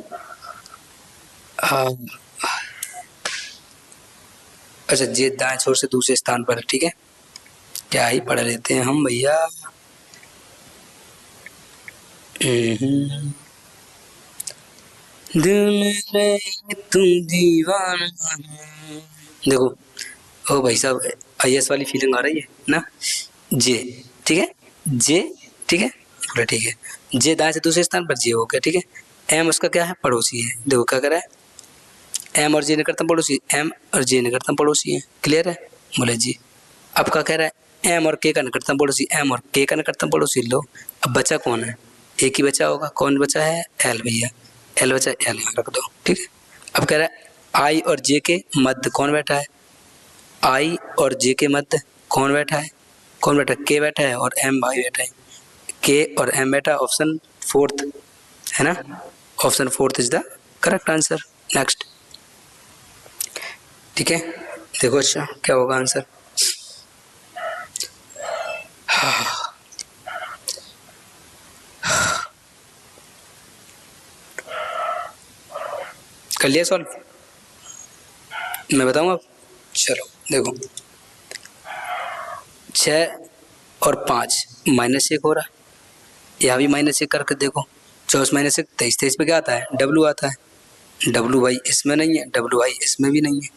अच्छा जे दाएं छोर से दूसरे स्थान पर। ठीक है, क्या ही पढ़ लेते हैं हम भैया। दिल में तुम दीवाना। देखो ओ भाई साहब, आईएएस वाली फीलिंग आ रही है ना। जे, ठीक है, जे, ठीक है, बोले ठीक है, जे दाएं से दूसरे स्थान पर, जे हो गया। ठीक है, एम उसका क्या है, पड़ोसी है। देखो क्या करा है, एम और जे निकटतम पड़ोसी, एम और जे निकटतम पड़ोसी है। क्लियर है, बोले जी। अब क्या कह रहा है, एम और के का निकटतम पड़ोसी, एम और के का निकटतम पड़ोसी। लो अब बचा कौन है, एक ही बचा होगा, कौन बचा है, एल भैया, एल बचा, एल यहाँ रख दो। ठीक है, अब कह रहा है आई और जे के मध्य कौन बैठा है, आई और जे के मध्य कौन बैठा है, कौन बैठा है, के बैठा है और एम भाई बैठा है, के और एम बैठा, ऑप्शन फोर्थ है ना, option fourth is the correct answer. Next, ठीक है, देखो अच्छा क्या होगा आंसर। कर लिया सॉल्व, मैं बताऊँ अब, चलो देखो 6 और 5 -1 हो रहा, यहाँ भी -1 करके देखो, 24 -1 23, 23 पे क्या आता है, डब्लू आता है, डब्लू भाई इसमें नहीं है, डब्लू भाई इसमें भी नहीं है,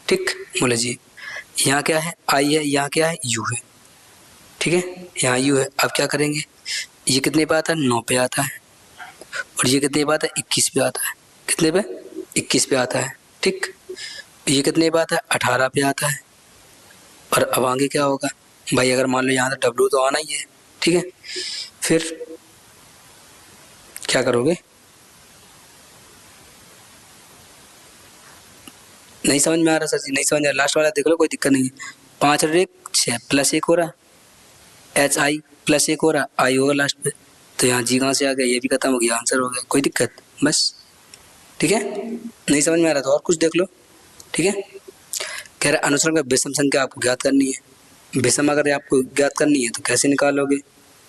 ठीक, बोले जी यहाँ क्या है, आई है, यहाँ क्या है, यू है, ठीक है, यहाँ यू है। अब क्या करेंगे, ये कितने पे आता है, 9 पे आता है, और ये कितने पे आता है, 21 पे आता है, कितने पे, 21 पे आता है, ठीक, ये कितने पे आता है, 18 पे आता है। और अब आगे क्या होगा भाई, अगर मान लो यहाँ तो डब्लू तो आना ही है, ठीक है, फिर क्या करोगे, नहीं समझ में आ रहा सर जी, नहीं समझ आ रहा, लास्ट वाला देख लो, कोई दिक्कत नहीं है। 5 और 1 6 +1 हो रहा, एच आई +1 हो रहा, आई होगा लास्ट पे, तो यहाँ जी कहाँ से आ गया, ये भी खत्म हो गया, आंसर हो गया, कोई दिक्कत बस, ठीक है, नहीं समझ में आ रहा तो और कुछ देख लो, ठीक है। कह रहा अनुसरण का विषम संख्या आपको ज्ञात करनी है, विषम अगर आपको ज्ञात करनी है तो कैसे निकालोगे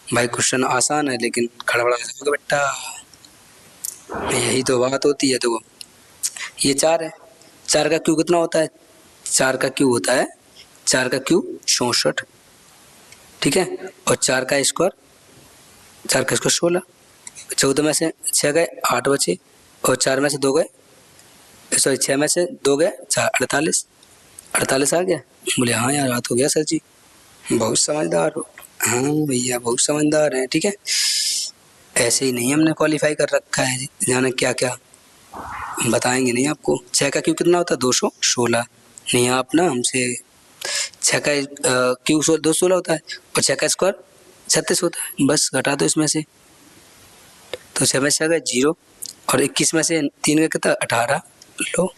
भाई, क्वेश्चन आसान है लेकिन खड़बड़ा जाओगे बेटा, यही तो बात होती है। तो ये 4 है, 4 का क्यू कितना होता है, 4 का क्यू होता है, 4 का क्यू 64, ठीक है, और 4 का स्क्वायर, 4 का स्क्वायर 16, 14 में से 6 गए 8 बचे, और 4 में से 2 गए, सॉरी 6 में से 2 गए 4, 48, 48 आ गया, बोले हाँ यार बात हो गया सर जी, बहुत समझदार हो, हाँ भैया बहुत समझदार हैं, ठीक है, ऐसे ही नहीं हमने क्वालिफाई कर रखा है, जाने क्या क्या बताएंगे नहीं आपको। 6 का क्यू कितना होता है, 216, नहीं आप ना हमसे 6 का क्यू 216 होता है, और 6 का स्क्वायर 36 होता है, बस घटा दो इसमें से, तो 6 में से आ गया 0, और 21 में से 3 का कितना 18, लो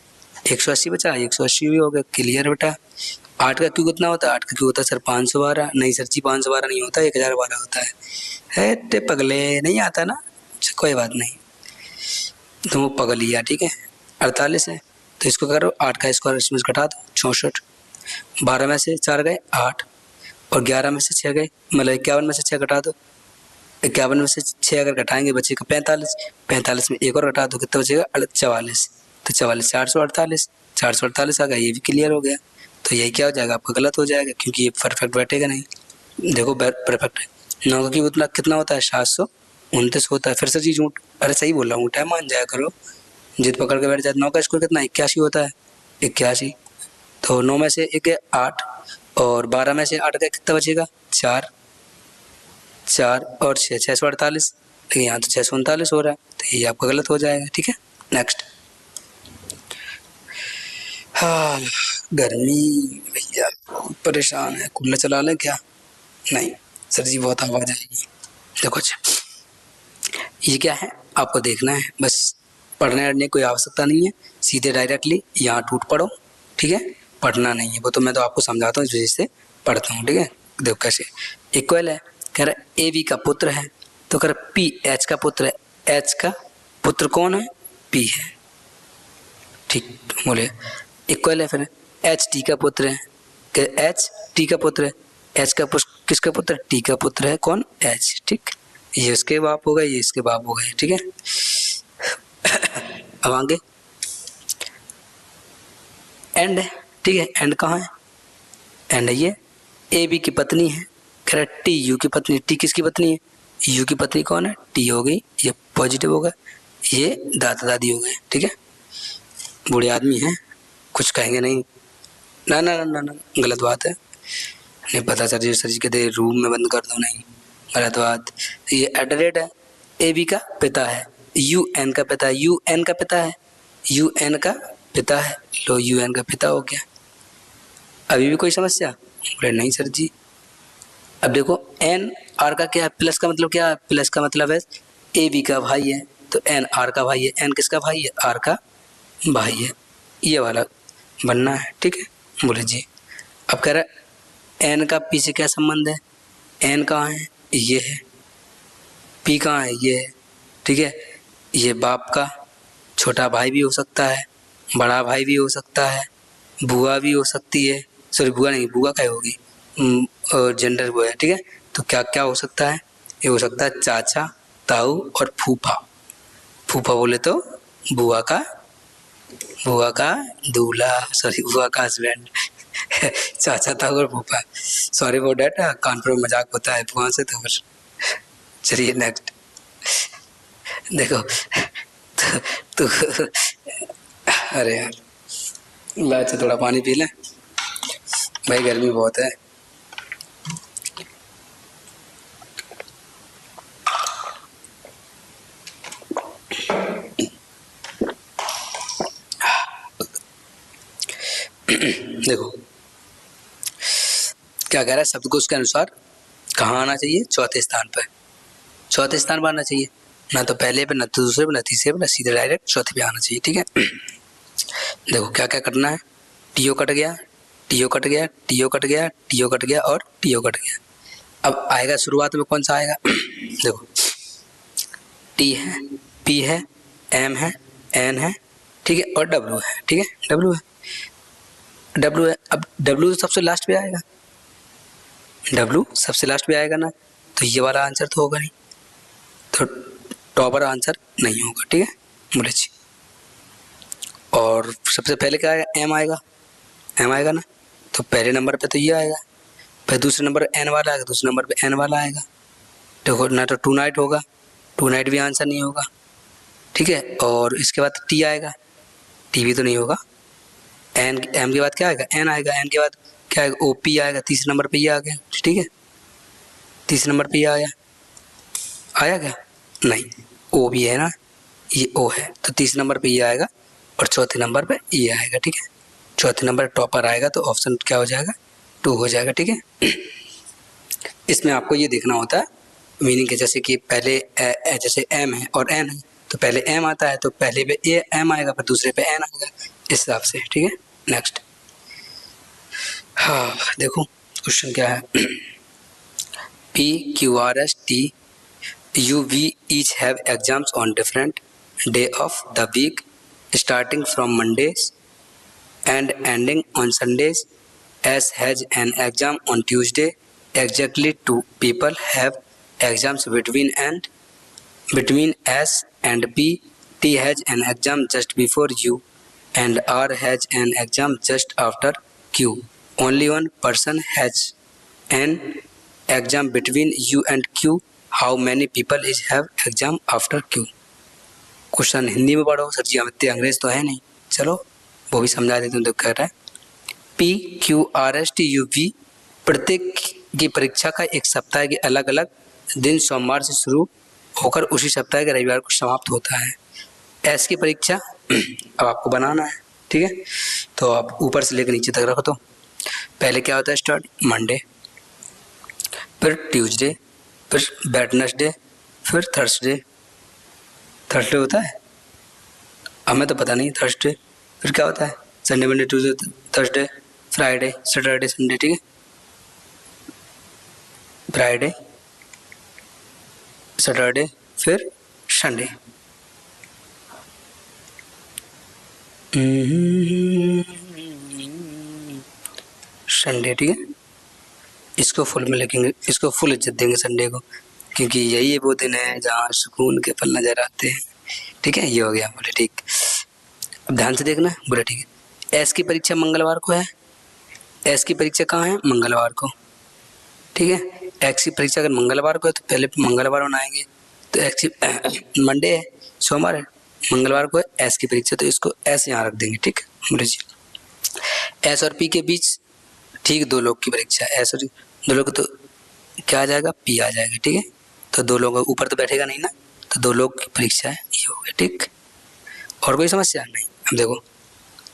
180 बचा, 180 भी हो गया, क्लियर बेटा। 8 का क्यू कितना होता है, 8 का क्यू होता है सर 512, नहीं सर जी 512 नहीं होता, 1012 होता है ते पगले नहीं आता ना, कोई बात नहीं, तो वो पगलिया, ठीक है। 48 है तो इसको करो 8 का स्क्वायर इसमें से घटा दो 64, 12 में से 4 गए 8, और 11 में से 6 गए, मतलब 51 में से 6 घटा दो, 51 में से 6 अगर घटाएंगे बचेगा 45, 45 में एक और घटा दो कितना बचेगा 44, तो 44 448, 448 आ गया, ये भी क्लियर हो गया। तो यही क्या हो जाएगा आपका गलत हो जाएगा, क्योंकि ये परफेक्ट बैठेगा नहीं, देखो परफेक्ट है। 9 का क्यूब उतना कितना होता है 729 होता है, फिर से जी झूठ, अरे सही बोल रहा हूँ, टाइम मान जाया करो, जिद पकड़ के बैठ जाए। 9 का स्कोर कितना 81 होता है, 81, तो 9 में से 1 8, और 12 में से 8 का कितना बचेगा 4, 4 और 6 648, लेकिन यहाँ तो 639 हो रहा है, तो ये आपका गलत हो जाएगा, ठीक है। नेक्स्ट, हाँ गर्मी भैया बहुत परेशान है, कूलर चला लें क्या, नहीं सर जी बहुत आवाज़ आएगी। देखो अच्छा ये क्या है आपको देखना है, बस पढ़ने अढ़ने की कोई आवश्यकता नहीं है, सीधे डायरेक्टली यहाँ टूट पड़ो, ठीक है, पढ़ना नहीं है वो तो मैं तो आपको समझाता हूँ, इस वजह से पढ़ता हूँ, ठीक है। देखो कैसे, इक्वल है, कह रहा ए बी का पुत्र है, तो कह रहा पी एच का पुत्र है, एच का पुत्र कौन है, पी है, ठीक, बोले इक्वल है। फिर एच टी का पुत्र है, एच टी का पुत्र है, एच का किसका पुत्र, टी का पुत्र है, कौन, एच, ठीक, ये इसके बाप हो गए, ये इसके बाप हो गए, ठीक है। अब आगे एंड है, ठीक है, एंड कहाँ है, एंड है ये ए बी की पत्नी है, कह रहा टी यू की पत्नी, टी किसकी पत्नी है, यू की पत्नी कौन है, टी हो गई, ये पॉजिटिव होगा, ये दादा दादी हो गए, ठीक है, बूढ़े आदमी हैं कुछ कहेंगे नहीं, ना ना ना ना ना गलत बात है, नहीं पता सर जी कहते रूम में बंद कर दो, नहीं गलत बात, ये एडरेट है, ए बी का पिता है, यू एन का पिता है, यू एन का पिता है, यू एन का पिता है, लो यू एन का पिता हो गया। अभी भी कोई समस्या, बोले नहीं सर जी। अब देखो एन आर का क्या है, प्लस का मतलब क्या है, प्लस का मतलब है ए बी का भाई है, तो एन आर का भाई है, एन किसका भाई है, आर का बाह्य, ये वाला बनना है, ठीक है। बोले जी। अब कह रहा है एन का पी से क्या संबंध है, एन कहाँ है, ये है, पी कहाँ है, ये है, ठीक है। ये बाप का छोटा भाई भी हो सकता है, बड़ा भाई भी हो सकता है, बुआ भी हो सकती है, सॉरी बुआ नहीं, बुआ क्या होगी, और जेंडर वो है, ठीक है। तो क्या क्या हो सकता है, ये हो सकता है चाचा, ताऊ और फूफा। फूफा बोले तो बुआ का, बुआ का दूल्हा, सॉरी बुआ का हस्बैंड। चाचा ताऊ और फूफा, सॉरी फॉर डैट, कानपुर में मजाक होता है बुआ से तो फिर। चलिए नेक्स्ट देखो। तो अरे यार ला, अच्छा थोड़ा पानी पी लें भाई, गर्मी बहुत है। देखो क्या कह रहा है, शब्दकोश के अनुसार कहाँ आना चाहिए, चौथे स्थान पर, चौथे स्थान पर आना चाहिए, ना तो पहले पे, ना तो दूसरे पे, ना तीसरे पे, ना सीधे डायरेक्ट चौथे पे आना चाहिए, ठीक है। देखो क्या क्या करना है, टीओ कट गया, टीओ कट गया, टीओ कट गया, टीओ कट गया और टीओ कट गया। अब आएगा शुरुआत में कौन सा आएगा, देखो टी है, पी है, एम है, एन है, ठीक है, और डब्ल्यू है, ठीक है, डब्ल्यू है, डब्ल्यू है। अब डब्ल्यू सबसे लास्ट पे आएगा, डब्ल्यू सबसे लास्ट पे आएगा ना, तो ये वाला आंसर तो होगा नहीं, तो टॉपर आंसर नहीं होगा, ठीक है। बोले जी। और सबसे पहले क्या आएगा, एम आएगा, एम आएगा ना, तो पहले नंबर पे तो ये आएगा, फिर दूसरे नंबर पे एन वाला आएगा, दूसरे नंबर पे एन वाला आएगा। देखो ना तो टू नाइट होगा, टू नाइट भी आंसर नहीं होगा, ठीक है। और इसके बाद टी आएगा, टी भी तो नहीं होगा। एन, एम के बाद क्या आएगा, एन आएगा, एन के बाद क्या आएगा, ओ पी आएगा, तीसरे नंबर पे ये आ गया, ठीक है, तीसरे नंबर पे ये आया, आया क्या, नहीं, ओ भी है ना, ये ओ है, तो तीसरे नंबर पे ये आएगा और चौथे नंबर पे ये आएगा, ठीक है। चौथे नंबर टॉपर आएगा तो ऑप्शन क्या हो जाएगा, टू हो जाएगा, ठीक है। इसमें आपको ये देखना होता है मीनिंग के, जैसे कि पहले जैसे एम है और एन है, तो पहले एम आता है तो पहले पे ए एम आएगा, फिर दूसरे पे एन आएगा, इस हिसाब से, ठीक है। नेक्स्ट, हाँ देखो क्वेश्चन क्या है, P Q R S T U V each have exams on different day of the week starting from Mondays and ending on Sundays. S has an exam on Tuesday. Exactly two people have exams between S and P. T has an exam just before U and R has an exam just after Q. Only one person has an exam between U and Q. How many people have exam after Q? Question Hindi में पढ़ो sir जी, हम इतने अंग्रेज तो है नहीं, चलो वो भी समझा देते हैं। तो कह रहा है P Q R S T U V, प्रत्येक की परीक्षा का एक सप्ताह के अलग अलग दिन सोमवार से शुरू होकर उसी सप्ताह के रविवार को समाप्त होता है। एस की परीक्षा अब आपको बनाना है, ठीक है, तो आप ऊपर से लेकर नीचे तक रखो। तो पहले क्या होता है स्टार्ट, मंडे, फिर ट्यूसडे, फिर वेडनेसडे, फिर थर्सडे, थर्सडे होता है, हमें तो पता नहीं थर्सडे, फिर क्या होता है Sunday Monday Tuesday Thursday Friday Saturday Sunday, ठीक है, फ्राइडे सैटरडे फिर संडे। संडे, ठीक है, इसको फुल में लिखेंगे, इसको फुल इज्जत देंगे संडे को, क्योंकि यही वो दिन है जहाँ सुकून के पल नजर आते हैं, ठीक है। ये हो गया, बोले ठीक। अब ध्यान से देखना, बोले ठीक है। एस की परीक्षा मंगलवार को है, एस की परीक्षा कहाँ है, मंगलवार को, ठीक है। एक्स की परीक्षा अगर मंगलवार को है तो पहले मंगलवार बनाएंगे, तो एक्स की मंडे है, सोमवार है, मंगलवार को है एस की परीक्षा, तो इसको एस यहाँ रख देंगे, ठीक है। बोले जी, एस और पी के बीच ठीक दो लोग की परीक्षा, एस और दो लोग, तो क्या आ जाएगा, पी आ जाएगा, ठीक है। तो दो लोग ऊपर तो बैठेगा नहीं ना, तो दो लोग की परीक्षा है, ये हो गया, ठीक। और कोई समस्या नहीं, अब देखो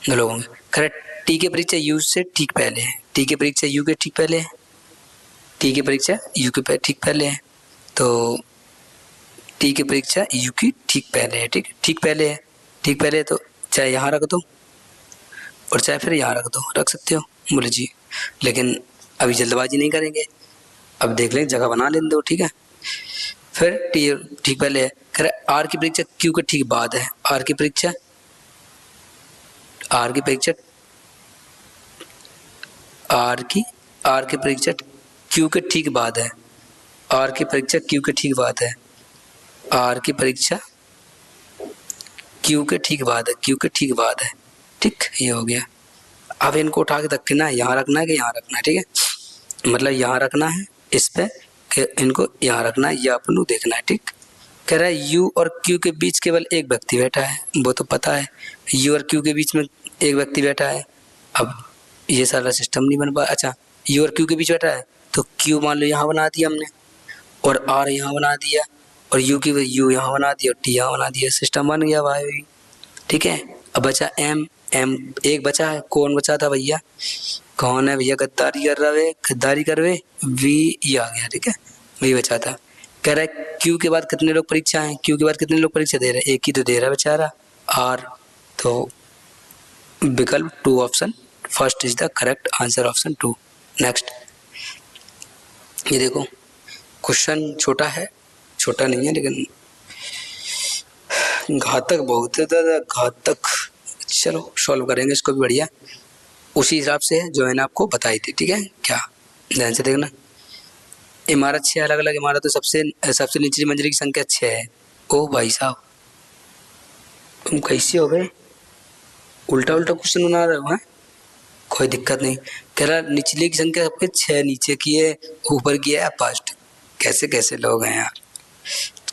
दो लोगों में करेक्ट। टी की परीक्षा यू से ठीक पहले है, टी की परीक्षा यू के ठीक पहले है, टी की परीक्षा यू के ठीक पहले है, तो टी की परीक्षा यू की ठीक पहले है, ठीक, ठीक पहले है, ठीक पहले है, तो चाहे यहाँ रख दो और चाहे फिर यहाँ रख दो, रख सकते हो। बोले जी, लेकिन अभी जल्दबाजी नहीं करेंगे, अब देख लें, जगह बना लें दो, ठीक है। फिर टी ठीक पहले है, कह रहा आर की परीक्षा क्यू के ठीक बाद है। आर की परीक्षा आर की परीक्षा आर की परीक्षा क्यू के ठीक बाद है। आर की परीक्षा क्यू के ठीक बाद है। आर की परीक्षा क्यू के ठीक बाद है। क्यू के ठीक बाद है, ठीक, ये हो गया। अब इनको उठा के रखना है, यहाँ रखना है कि यहाँ रखना है, ठीक है, मतलब यहाँ रखना है इस पे कि इनको यहाँ रखना है, या अपन को देखना है, ठीक। कह रहा है यू और क्यू के बीच केवल एक व्यक्ति बैठा है, वो तो पता है, यू और क्यू के बीच में एक व्यक्ति बैठा है। अब ये सारा सिस्टम नहीं बन पा, अच्छा यू और क्यू के बीच बैठा है तो क्यू मान लो यहाँ बना दिया हमने, और आर यहाँ बना दिया, और यू की यू यहाँ बना दिया, और टी यहाँ बना दिया, सिस्टम बन गया भाई, ठीक है। अब बचा एम, एम एक बचा है, कौन बचा था भैया, कौन है भैया, गद्दारी कर रहा है, गद्दारी कर रहे, वी, ये आ गया, ठीक है, वी बचा था। कह रहा है क्यू के बाद कितने लोग परीक्षा हैं, क्यू के बाद कितने लोग परीक्षा दे रहे हैं, एक ही तो दे रहा है बेचारा, आर, तो विकल्प 2 option first is the correct answer, option 2। Next, ये देखो क्वेश्चन छोटा है, छोटा नहीं है लेकिन घातक बहुत है, ज़्यादा घातक। चलो सॉल्व करेंगे इसको भी बढ़िया, उसी हिसाब से जो मैंने आपको बताई थी, ठीक है। क्या, ध्यान से देखना। इमारत 6 अलग अलग इमारत, तो सबसे निचली मंजिल की संख्या 6 है। ओ भाई साहब, तुम कैसे हो गए, उल्टा उल्टा क्वेश्चन बना रहे हो, हैं? कोई दिक्कत नहीं। कह रहा निचली की संख्या सबके 6 नीचे की है, ऊपर की है फर्स्ट। कैसे कैसे लोग हैं यार,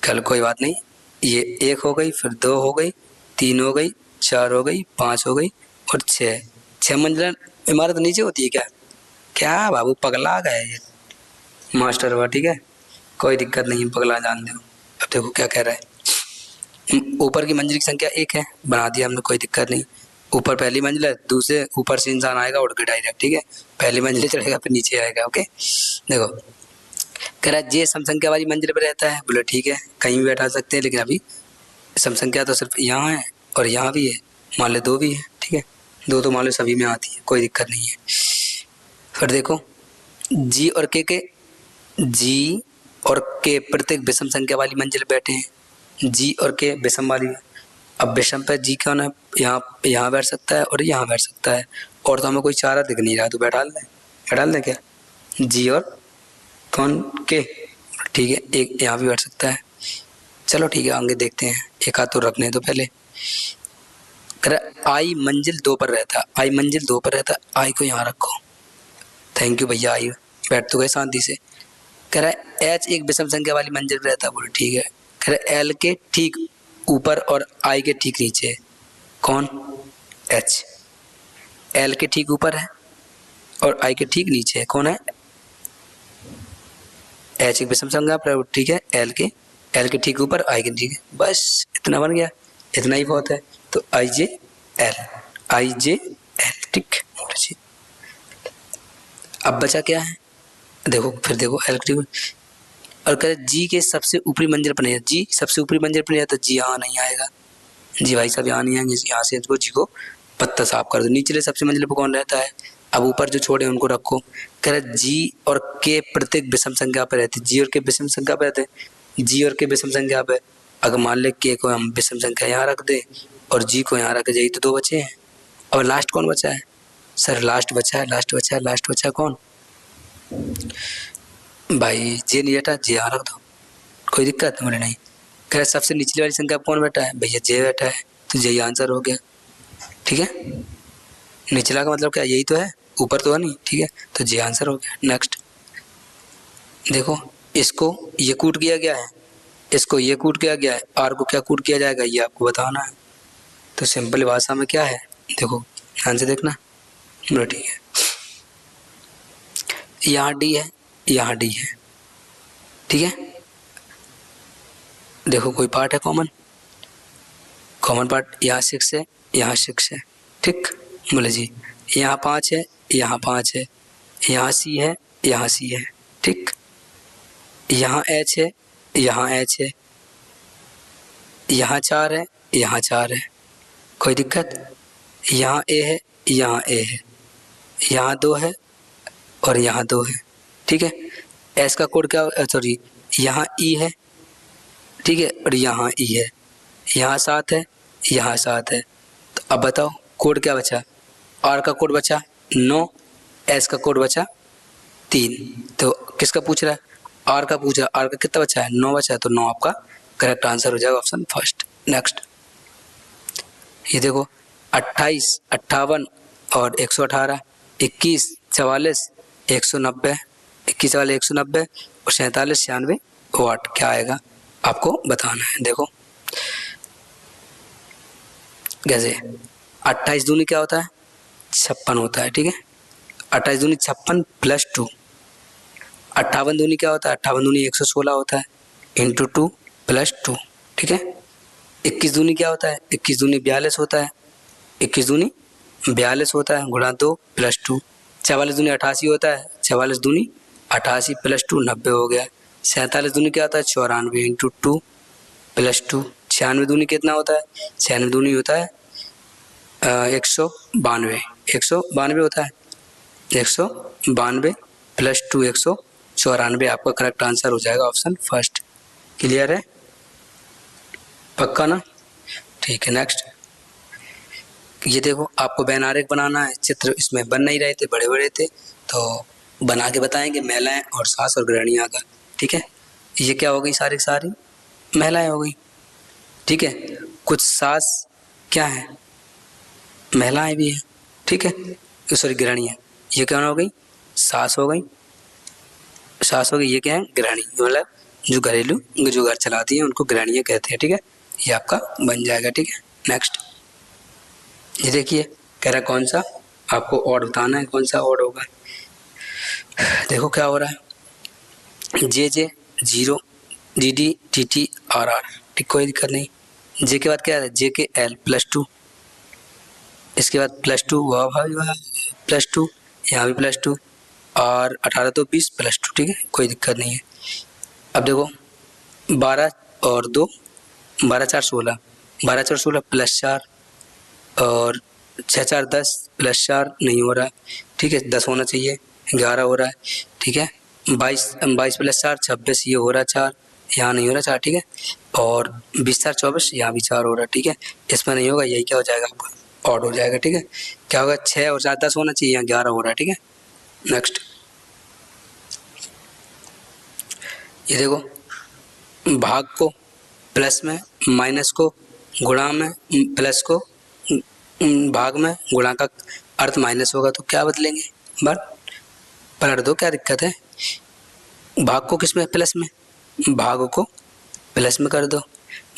कल कोई बात नहीं। ये 1 हो गई, फिर 2 हो गई, 3 हो गई, 4 हो गई, 5 हो गई, और 6 मंजिला इमारत नीचे होती है क्या, क्या बाबू पगला गए ये मास्टर हुआ, ठीक है, कोई दिक्कत नहीं, पगला जान दो। अब देखो क्या कह रहा है, ऊपर की मंजिल की संख्या 1 है, बना दिया हमने, कोई दिक्कत नहीं। ऊपर पहली मंजिल है, दूसरे ऊपर से इंसान आएगा उड़ के डायरेक्ट, ठीक है, पहली मंजिल चढ़ेगा फिर नीचे आएगा, ओके। देखो कह रहा है जे समसंख्या वाली मंजिल पर रहता है, बोले ठीक है, कहीं भी बैठा सकते हैं, लेकिन अभी समसंख्या तो सिर्फ यहाँ है और यहाँ भी है, मान लो 2 भी है, ठीक है, 2 तो मान लो सभी में आती है, कोई दिक्कत नहीं है। फिर देखो जी और के प्रत्येक विषम संख्या वाली मंजिल बैठे हैं, जी और के विषम वाली। अब विषम पे जी कौन है, यहाँ बैठ सकता है और यहाँ बैठ सकता है, और तो हमें कोई चारा दिख नहीं रहा, तो बैठा दें क्या, जी और कौन के, ठीक है, एक यहाँ भी बैठ सकता है। चलो ठीक है, आगे देखते हैं, एक हाथ तो रखने दो पहले। आई मंजिल 2 पर रहता है, आई मंजिल 2 पर रहता है, आई को यहाँ रखो, थैंक यू भैया, आई बैठ तो गए शांति से। कह रहा है एच एक विषम संख्या वाली मंजिल पर रहता है, बोले ठीक है। कह रहा है एल के ठीक ऊपर और आई के ठीक नीचे, कौन, एच, एल के ठीक ऊपर है और आई के ठीक नीचे है, कौन है, एच एक विषम संख्या पर, ठीक है, एल के ठीक ऊपर, आई के ठीक है, बस इतना बन गया, इतना ही बहुत है। तो आई जे एल, ठीक। अब बचा क्या है, देखो फिर देखो एल के, और कह जी के सबसे ऊपरी मंजिल पर नहीं, जी सबसे ऊपरी मंजिल पर नहीं आता, जी यहाँ नहीं आएगा, जी भाई साहब यहाँ नहीं आएंगे, यहाँ से इसको जी को पत्ता साफ कर दो। निचले सबसे मंजिल पर कौन रहता है, अब ऊपर जो छोड़े उनको रखो। कह रहा है जी और के प्रत्येक विषम संख्या पर रहते, जी और के विषम संख्या पर रहते, जी और के विषम संख्या पे, अगर मान ले के को हम विषम संख्या यहाँ रख दे और जी को यहाँ रख दे, तो 2 बचे हैं। और लास्ट कौन बचा है, सर लास्ट बचा है कौन भाई, जे नहीं बैठा, जे यहाँ रख दो, कोई दिक्कत बोले नहीं। कह रहे सबसे निचली वाली संख्या कौन बैठा है, भैया जे बैठा है, तो जे आंसर हो गया, ठीक है। निचला का मतलब क्या, यही तो है, ऊपर तो है नहीं, ठीक है, तो जे आंसर हो गया। नेक्स्ट देखो, इसको ये कूट किया गया है, इसको ये कूट किया गया है, आर को क्या कूट किया जाएगा, ये आपको बताना है। तो सिंपल भाषा में क्या है, देखो ध्यान से देखना, बोलो ठीक है, यहाँ डी है, यहाँ डी है, ठीक है। देखो कोई पार्ट है कॉमन पार्ट, यहाँ 6 है, यहाँ 6 है, ठीक। बोले जी यहाँ 5 है, यहाँ 5 है, यहाँ सी है, यहाँ सी है, ठीक। यहाँ एच है, यहाँ एच है, यहाँ 4 है, यहाँ 4 है, कोई दिक्कत? यहाँ ए है, यहाँ ए है, यहाँ 2 है और यहाँ 2 है, ठीक है। एस का कोड क्या, सॉरी, यहाँ ई है, ठीक है, और यहाँ ई है, यहाँ 7 है, यहाँ 7 है। तो अब बताओ कोड क्या बचा? आर का कोड बचा 9, एस का कोड बचा 3। तो किसका पूछ रहा है? आर का पूछ रहा है। आर का कितना बचा है? 9 बचा है, तो 9 आपका करेक्ट आंसर हो जाएगा, ऑप्शन फर्स्ट। नेक्स्ट, ये देखो 28, 58 और 118, 21, 44, 190, 21, 44, 190 और 47, 96 वाट क्या आएगा आपको बताना है। देखो कैसे, 28 दूनी क्या होता है? 56 होता है, ठीक है। 28 दूनी 56 प्लस 2। 58 दूनी क्या होता है? 58 दूनी 116 होता है, इंटू 2 प्लस 2, ठीक है। 21 दूनी क्या होता है? 21 दूनी 42 होता है, 21 दूनी 42 होता है, गुणा 2 प्लस 2। 44 दूनी 88 होता है, 44 दूनी 88 प्लस 2 90 हो गया। 47 दूनी क्या होता है? 94 इंटू 2 प्लस 2। 96 दूनी कितना होता है? 96 दूनी होता है 192, 192 होता है, 192 प्लस 2 194 आपका करेक्ट आंसर हो जाएगा, ऑप्शन फर्स्ट। क्लियर है? पक्का ना? ठीक है। नेक्स्ट, ये देखो आपको बैन आरेख बनाना है, चित्र इसमें बन नहीं रहे थे, बड़े बड़े थे, तो बना के बताएंगे महिलाएं और सास और गृहिणियाँ का, ठीक है। ये क्या हो गई? सारी सारी महिलाएं हो गई, ठीक है। कुछ सास क्या है? महिलाएं भी हैं, ठीक है, सॉरी गृहिणियाँ। ये क्या हो गई? सास हो गई, सास हो गई। ये क्या है? गृहिणी, मतलब जो घरेलू जो घर चलाती हैं उनको गृहिणियाँ कहते हैं, ठीक है। ये आपका बन जाएगा, ठीक है। नेक्स्ट, ये देखिए कह रहा है कौन सा आपको ऑड बताना है, कौन सा ऑड होगा। देखो क्या हो रहा है, जे 0, GD TT RR, ठीक, कोई दिक्कत नहीं। जे के बाद क्या है? जे के L प्लस 2, इसके बाद प्लस 2 वह प्लस 2, यहाँ भी प्लस 2 और 18 तो 20 प्लस 2, ठीक है, कोई दिक्कत नहीं है। अब देखो 12 और 2, 12 4 16, 12 4 16 प्लस 4 और 6 4 10 प्लस 4 नहीं हो रहा, ठीक है, 10 होना चाहिए, 11 हो रहा है, ठीक है। 22 प्लस 4 26, ये हो रहा 4, यहाँ नहीं हो रहा 4, ठीक है। और 20 4 24, यहाँ भी 4 हो रहा, ठीक है। इसमें नहीं होगा, यही क्या हो जाएगा आपका? ऑड हो जाएगा, ठीक है। क्या होगा? 6 और 4 10 होना चाहिए, यहाँ 11 हो रहा है, ठीक है। नेक्स्ट, ये देखो भाग को प्लस में, माइनस को गुणा में, प्लस को भाग में, गुणा का अर्थ माइनस होगा, तो क्या बदलेंगे? बट पलट दो, क्या दिक्कत है। भाग को किस में? प्लस में, भाग को प्लस में कर दो,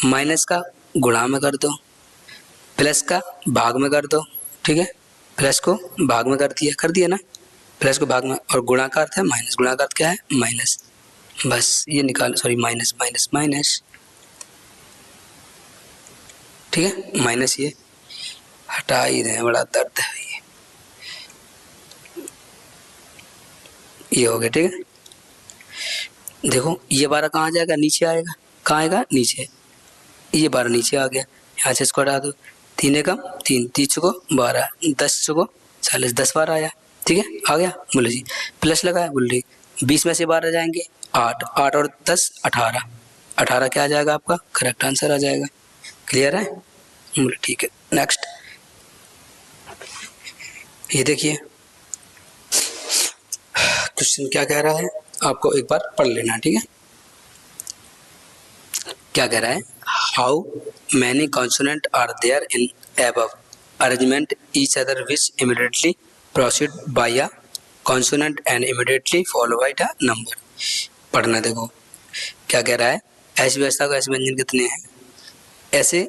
माइनस का गुणा में कर दो, प्लस का भाग में कर दो, ठीक है। प्लस को भाग में कर दिया ना, प्लस को भाग में, और गुणा का अर्थ है माइनस, गुणा का अर्थ क्या है? माइनस। बस ये निकाल, सॉरी माइनस माइनस माइनस, ठीक है, माइनस ये हटा ही रहे हैं, बड़ा दर्द है ये हो गया, ठीक है। देखो ये 12 कहाँ जाएगा? नीचे आएगा, कहाँ आएगा? नीचे। ये 12 नीचे आ गया, यहाँ से इसको हटा दो, 3 एकम 3, 30 को 12, 10 को 40, 10 12 आया, ठीक है, आ गया। बोले जी प्लस लगाया, बोले 20 में से 12 जाएंगे 8, 8 और 10 18, 18 क्या आ जाएगा आपका? करेक्ट आंसर आ जाएगा। क्लियर है? बोले ठीक है। नेक्स्ट, ये देखिए क्वेश्चन क्या कह रहा है, आपको एक बार पढ़ लेना, ठीक है। क्या कह रहा है? How many consonant are there in above arrangement each other which immediately proceed by a consonant and immediately followed by the number। पढ़ना, देखो क्या कह रहा है, ऐसी व्यवस्था को ऐसे व्यंजन कितने हैं, ऐसे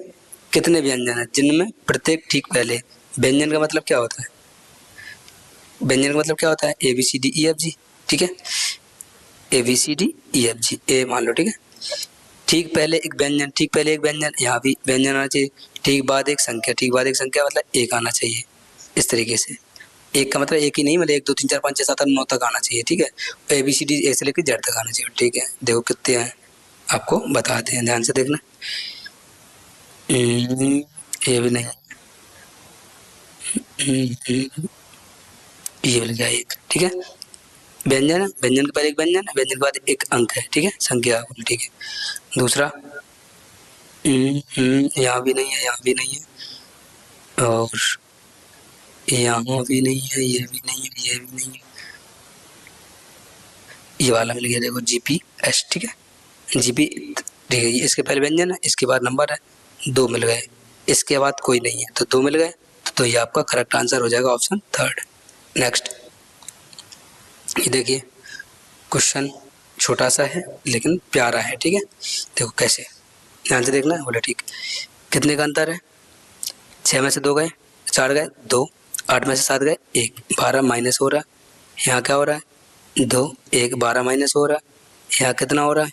कितने व्यंजन हैं जिनमें प्रत्येक ठीक पहले, व्यंजन का मतलब क्या होता है? व्यंजन का मतलब क्या होता है? A B C D E F G, ठीक है, A B C D E F G, A मान लो, ठीक है। ठीक पहले एक व्यंजन, ठीक पहले एक व्यंजन, यहाँ भी व्यंजन आना चाहिए, ठीक बाद एक संख्या, ठीक बाद एक संख्या मतलब एक आना चाहिए, इस तरीके से। एक का मतलब एक ही नहीं, मतलब 1 2 3 4 5 6 7 8 9 तक आना चाहिए, ठीक है। A B C D A से लेकर जेड तक आना चाहिए, ठीक है। देखो कितने हैं आपको बताते हैं, ध्यान से देखना। ये भी नहीं, ये मिल गया एक, ठीक है। व्यंजन है, व्यंजन के पहले एक व्यंजन है, व्यंजन के बाद एक अंक है, ठीक है, संख्या, ठीक है। दूसरा यहाँ भी नहीं है, यहाँ भी नहीं है, और यहाँ भी नहीं है, ये भी नहीं है, ये भी नहीं है। ये वाला मिल गया, देखो GPS, ठीक है, जीपी, ठीक है। ये इसके पहले व्यंजन है, इसके बाद नंबर है, दो मिल गए। इसके बाद कोई नहीं है तो दो मिल गए, तो ये आपका करेक्ट आंसर हो जाएगा ऑप्शन थर्ड। नेक्स्ट, ये देखिए क्वेश्चन छोटा सा है लेकिन प्यारा है, ठीक है। देखो कैसे, ध्यान से देखना है, बोले ठीक। कितने का अंतर है? 6 में से 2 गए, 4 गए 2, 8 में से 7 गए 1, 12 माइनस हो रहा है। यहाँ क्या हो रहा है? 2, 1, 12 माइनस हो रहा है। यहाँ कितना हो रहा है?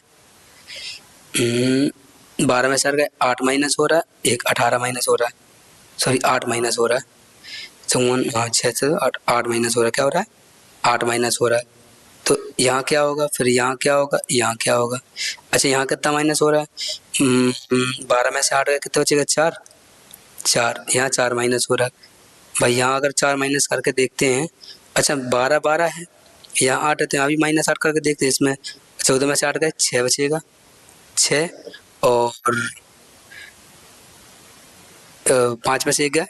12 में से 4 गए, 8 माइनस हो रहा है, 1 18 माइनस हो रहा है, सॉरी 8 माइनस हो रहा है। 54, हाँ 6 से 8, 8 माइनस हो रहा है, क्या हो रहा है? 8 माइनस हो रहा है। तो यहाँ क्या होगा, फिर यहाँ क्या होगा, यहाँ क्या होगा? अच्छा, यहाँ कितना माइनस हो रहा है? 12 में से 8 गए, कितना बचेगा? 4, 4, यहाँ 4 माइनस हो रहा है। भाई यहाँ अगर 4 माइनस करके देखते हैं, अच्छा 12 12 है, यहाँ 8 है, तो यहाँ भी माइनस 8 करके देखते हैं। इसमें 14 में से 8 गए, 6 बचेगा, 6, और 5 में से 1 गया,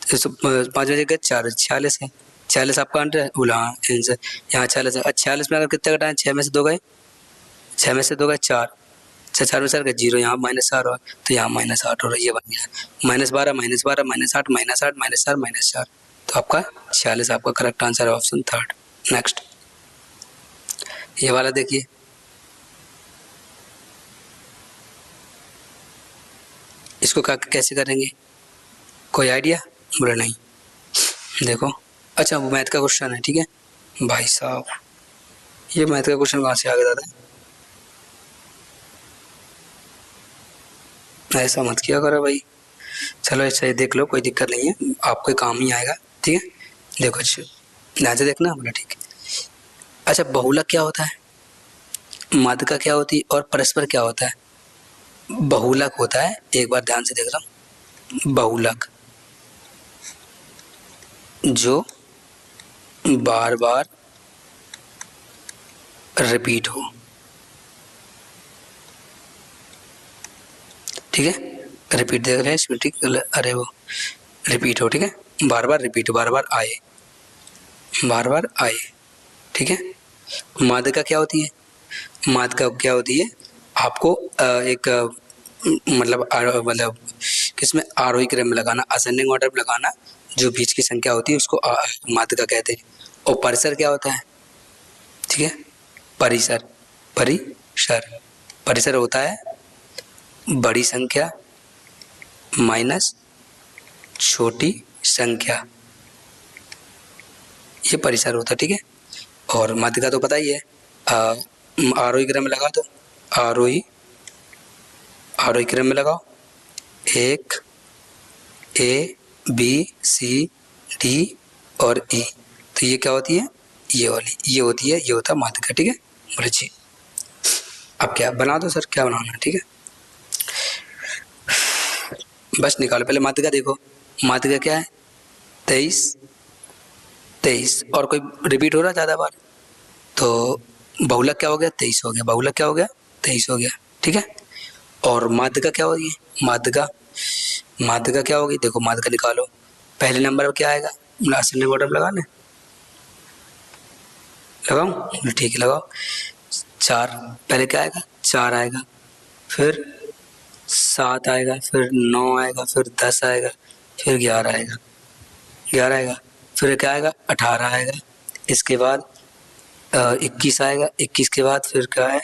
5 में से 1 गया 4, 46 है। 46 आपका आंसर है, बोला हाँ आंसर। यहाँ 46 है। 46 में अगर कितने घटाएं? 6 में से 2 गए, 6 में से 2 गए 4, 4 में से 4 गए 0, यहाँ -8 हो, तो यहाँ -8 हो रहा है, ये बन गया -12 -12 -8 -8 -4 -4। तो आपका 46 आपका करेक्ट आंसर है, ऑप्शन थर्ड। नेक्स्ट, ये वाला देखिए, इसको कैसे करेंगे? कोई आइडिया? बोले नहीं। देखो, अच्छा वो मैथ का क्वेश्चन है, ठीक है। भाई साहब, ये मैथ का क्वेश्चन कहाँ से आ गया था? ऐसा मत किया करो भाई। चलो ऐसा ही देख लो, कोई दिक्कत नहीं है, आपके काम ही आएगा, ठीक है। देखो अच्छा, ध्यान से देखना, बोला ठीक है। अच्छा, बहुलक क्या होता है? माध्यिका क्या होती है? और परस्पर क्या होता है? बहुलक होता है, एक बार ध्यान से देख रहा, बहुलक जो बार बार रिपीट हो, ठीक है। रिपीट देख रहे हैं इसमें, ठीक, अरे वो रिपीट हो, ठीक है, बार बार रिपीट हो, बार बार आए, बार बार आए, ठीक है। माध्यिका क्या होती है? माध्यिका क्या होती है? आपको एक मतलब किसमें आरोही क्रम में लगाना, असेंडिंग ऑर्डर में लगाना, जो बीच की संख्या होती है उसको माध्यिका कहते हैं। और परिसर क्या होता है? ठीक है, परिसर, परिसर, परिसर होता है बड़ी संख्या माइनस छोटी संख्या, ये परिसर होता है, ठीक है। और माध्यिका तो पता ही है, आरोही क्रम में लगा दो, आरोही, आरोही क्रम में लगाओ, 1 A B C D और E, तो ये क्या होती है? ये वाली, ये होती है, ये होता है माध्यिका, ठीक है। बोले जी, अब क्या बना दो सर, क्या बनाना है, ठीक है। बस निकालो, पहले माध्यिका देखो, माध्यिका क्या है? 23, 23, और कोई रिपीट हो रहा है ज़्यादा बार, तो बहुलक क्या हो गया? 23 हो गया, बहुलक क्या हो गया? 23 हो गया, ठीक है। और माध्यिका क्या होगी? माध्यिका, माध्यिका क्या होगी? देखो माध्यिका निकालो, पहले नंबर पर क्या आएगा? असेंडिंग ऑर्डर लगाना, लगाऊं? ठीक है लगाओ। 4, पहले क्या आएगा? 4 आएगा, फिर 7 आएगा, फिर 9 आएगा, फिर 10 आएगा, फिर 11 आएगा, 11 आएगा, फिर क्या आएगा? 18 आएगा, इसके बाद 21 आएगा, 21 के बाद फिर क्या है?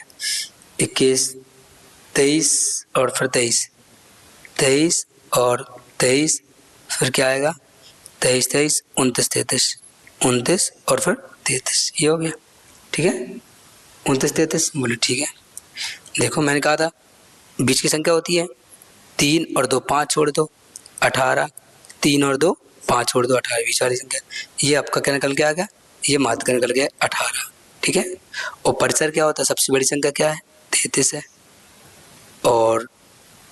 21, 23 और फिर 23, 23 और 23, फिर क्या आएगा? 23 23, 29 33, 29 और फिर 33, ये हो गया, ठीक है। 29 33, बोले ठीक है। देखो मैंने कहा था बीच की संख्या होती है 3 और 2 5 छोड़ दो 18, 3 और 2 5 छोड़ दो 18, बीच वाली संख्या, ये आपका क्या निकल के आ गया? ये माध्यिका निकल गया 18, ठीक है। और परिसर क्या होता है? सबसे बड़ी संख्या क्या है? 33 है, और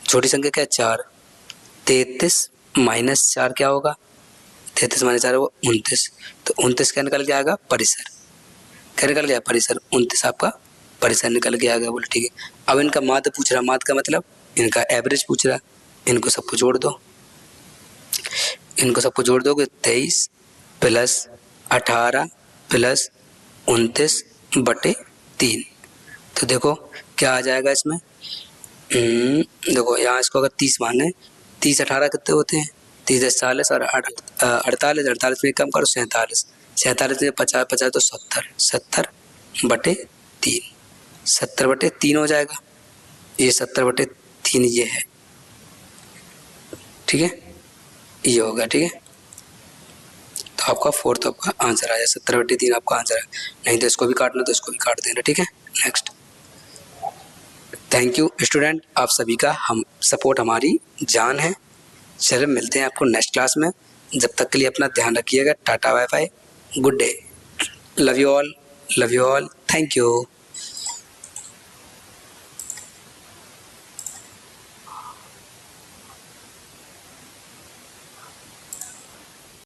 छोटी संख्या क्या है? 4, 33 -4 क्या होगा? 33 माइनस 4 वो 29, तो 29 क्या निकल के आएगा, परिसर। क्या निकल गया, परिसर। 29 आपका परिसर निकल के आ गया। बोले ठीक है। अब इनका माध्य पूछ रहा, माध्य का मतलब इनका एवरेज पूछ रहा। इनको सबको जोड़ दो, इनको सबको जोड़ दोगे 23 प्लस 18 प्लस 29 बटे 3। तो देखो क्या आ जाएगा इसमें, देखो यहाँ इसको अगर 30 माने, 30 18 कितने होते हैं, 30 40 और 48, 48 में कम करो 47, 47 में 50 50 तो 70, 70 बटे 3, 70 बटे 3 हो जाएगा। ये 70 बटे 3 ये है, ठीक है, ये होगा। ठीक है, तो आपका फोर्थ आपका आंसर आ जाए, 70 बटे 3 आपका आंसर है। नहीं तो इसको भी काटना तो इसको भी काट देना। ठीक है, नेक्स्ट। थैंक यू स्टूडेंट, आप सभी का हम सपोर्ट हमारी जान है। चलिए मिलते हैं आपको नेक्स्ट क्लास में। जब तक के लिए अपना ध्यान रखिएगा। Tata bye bye, good day, love you all, love you all, thank you.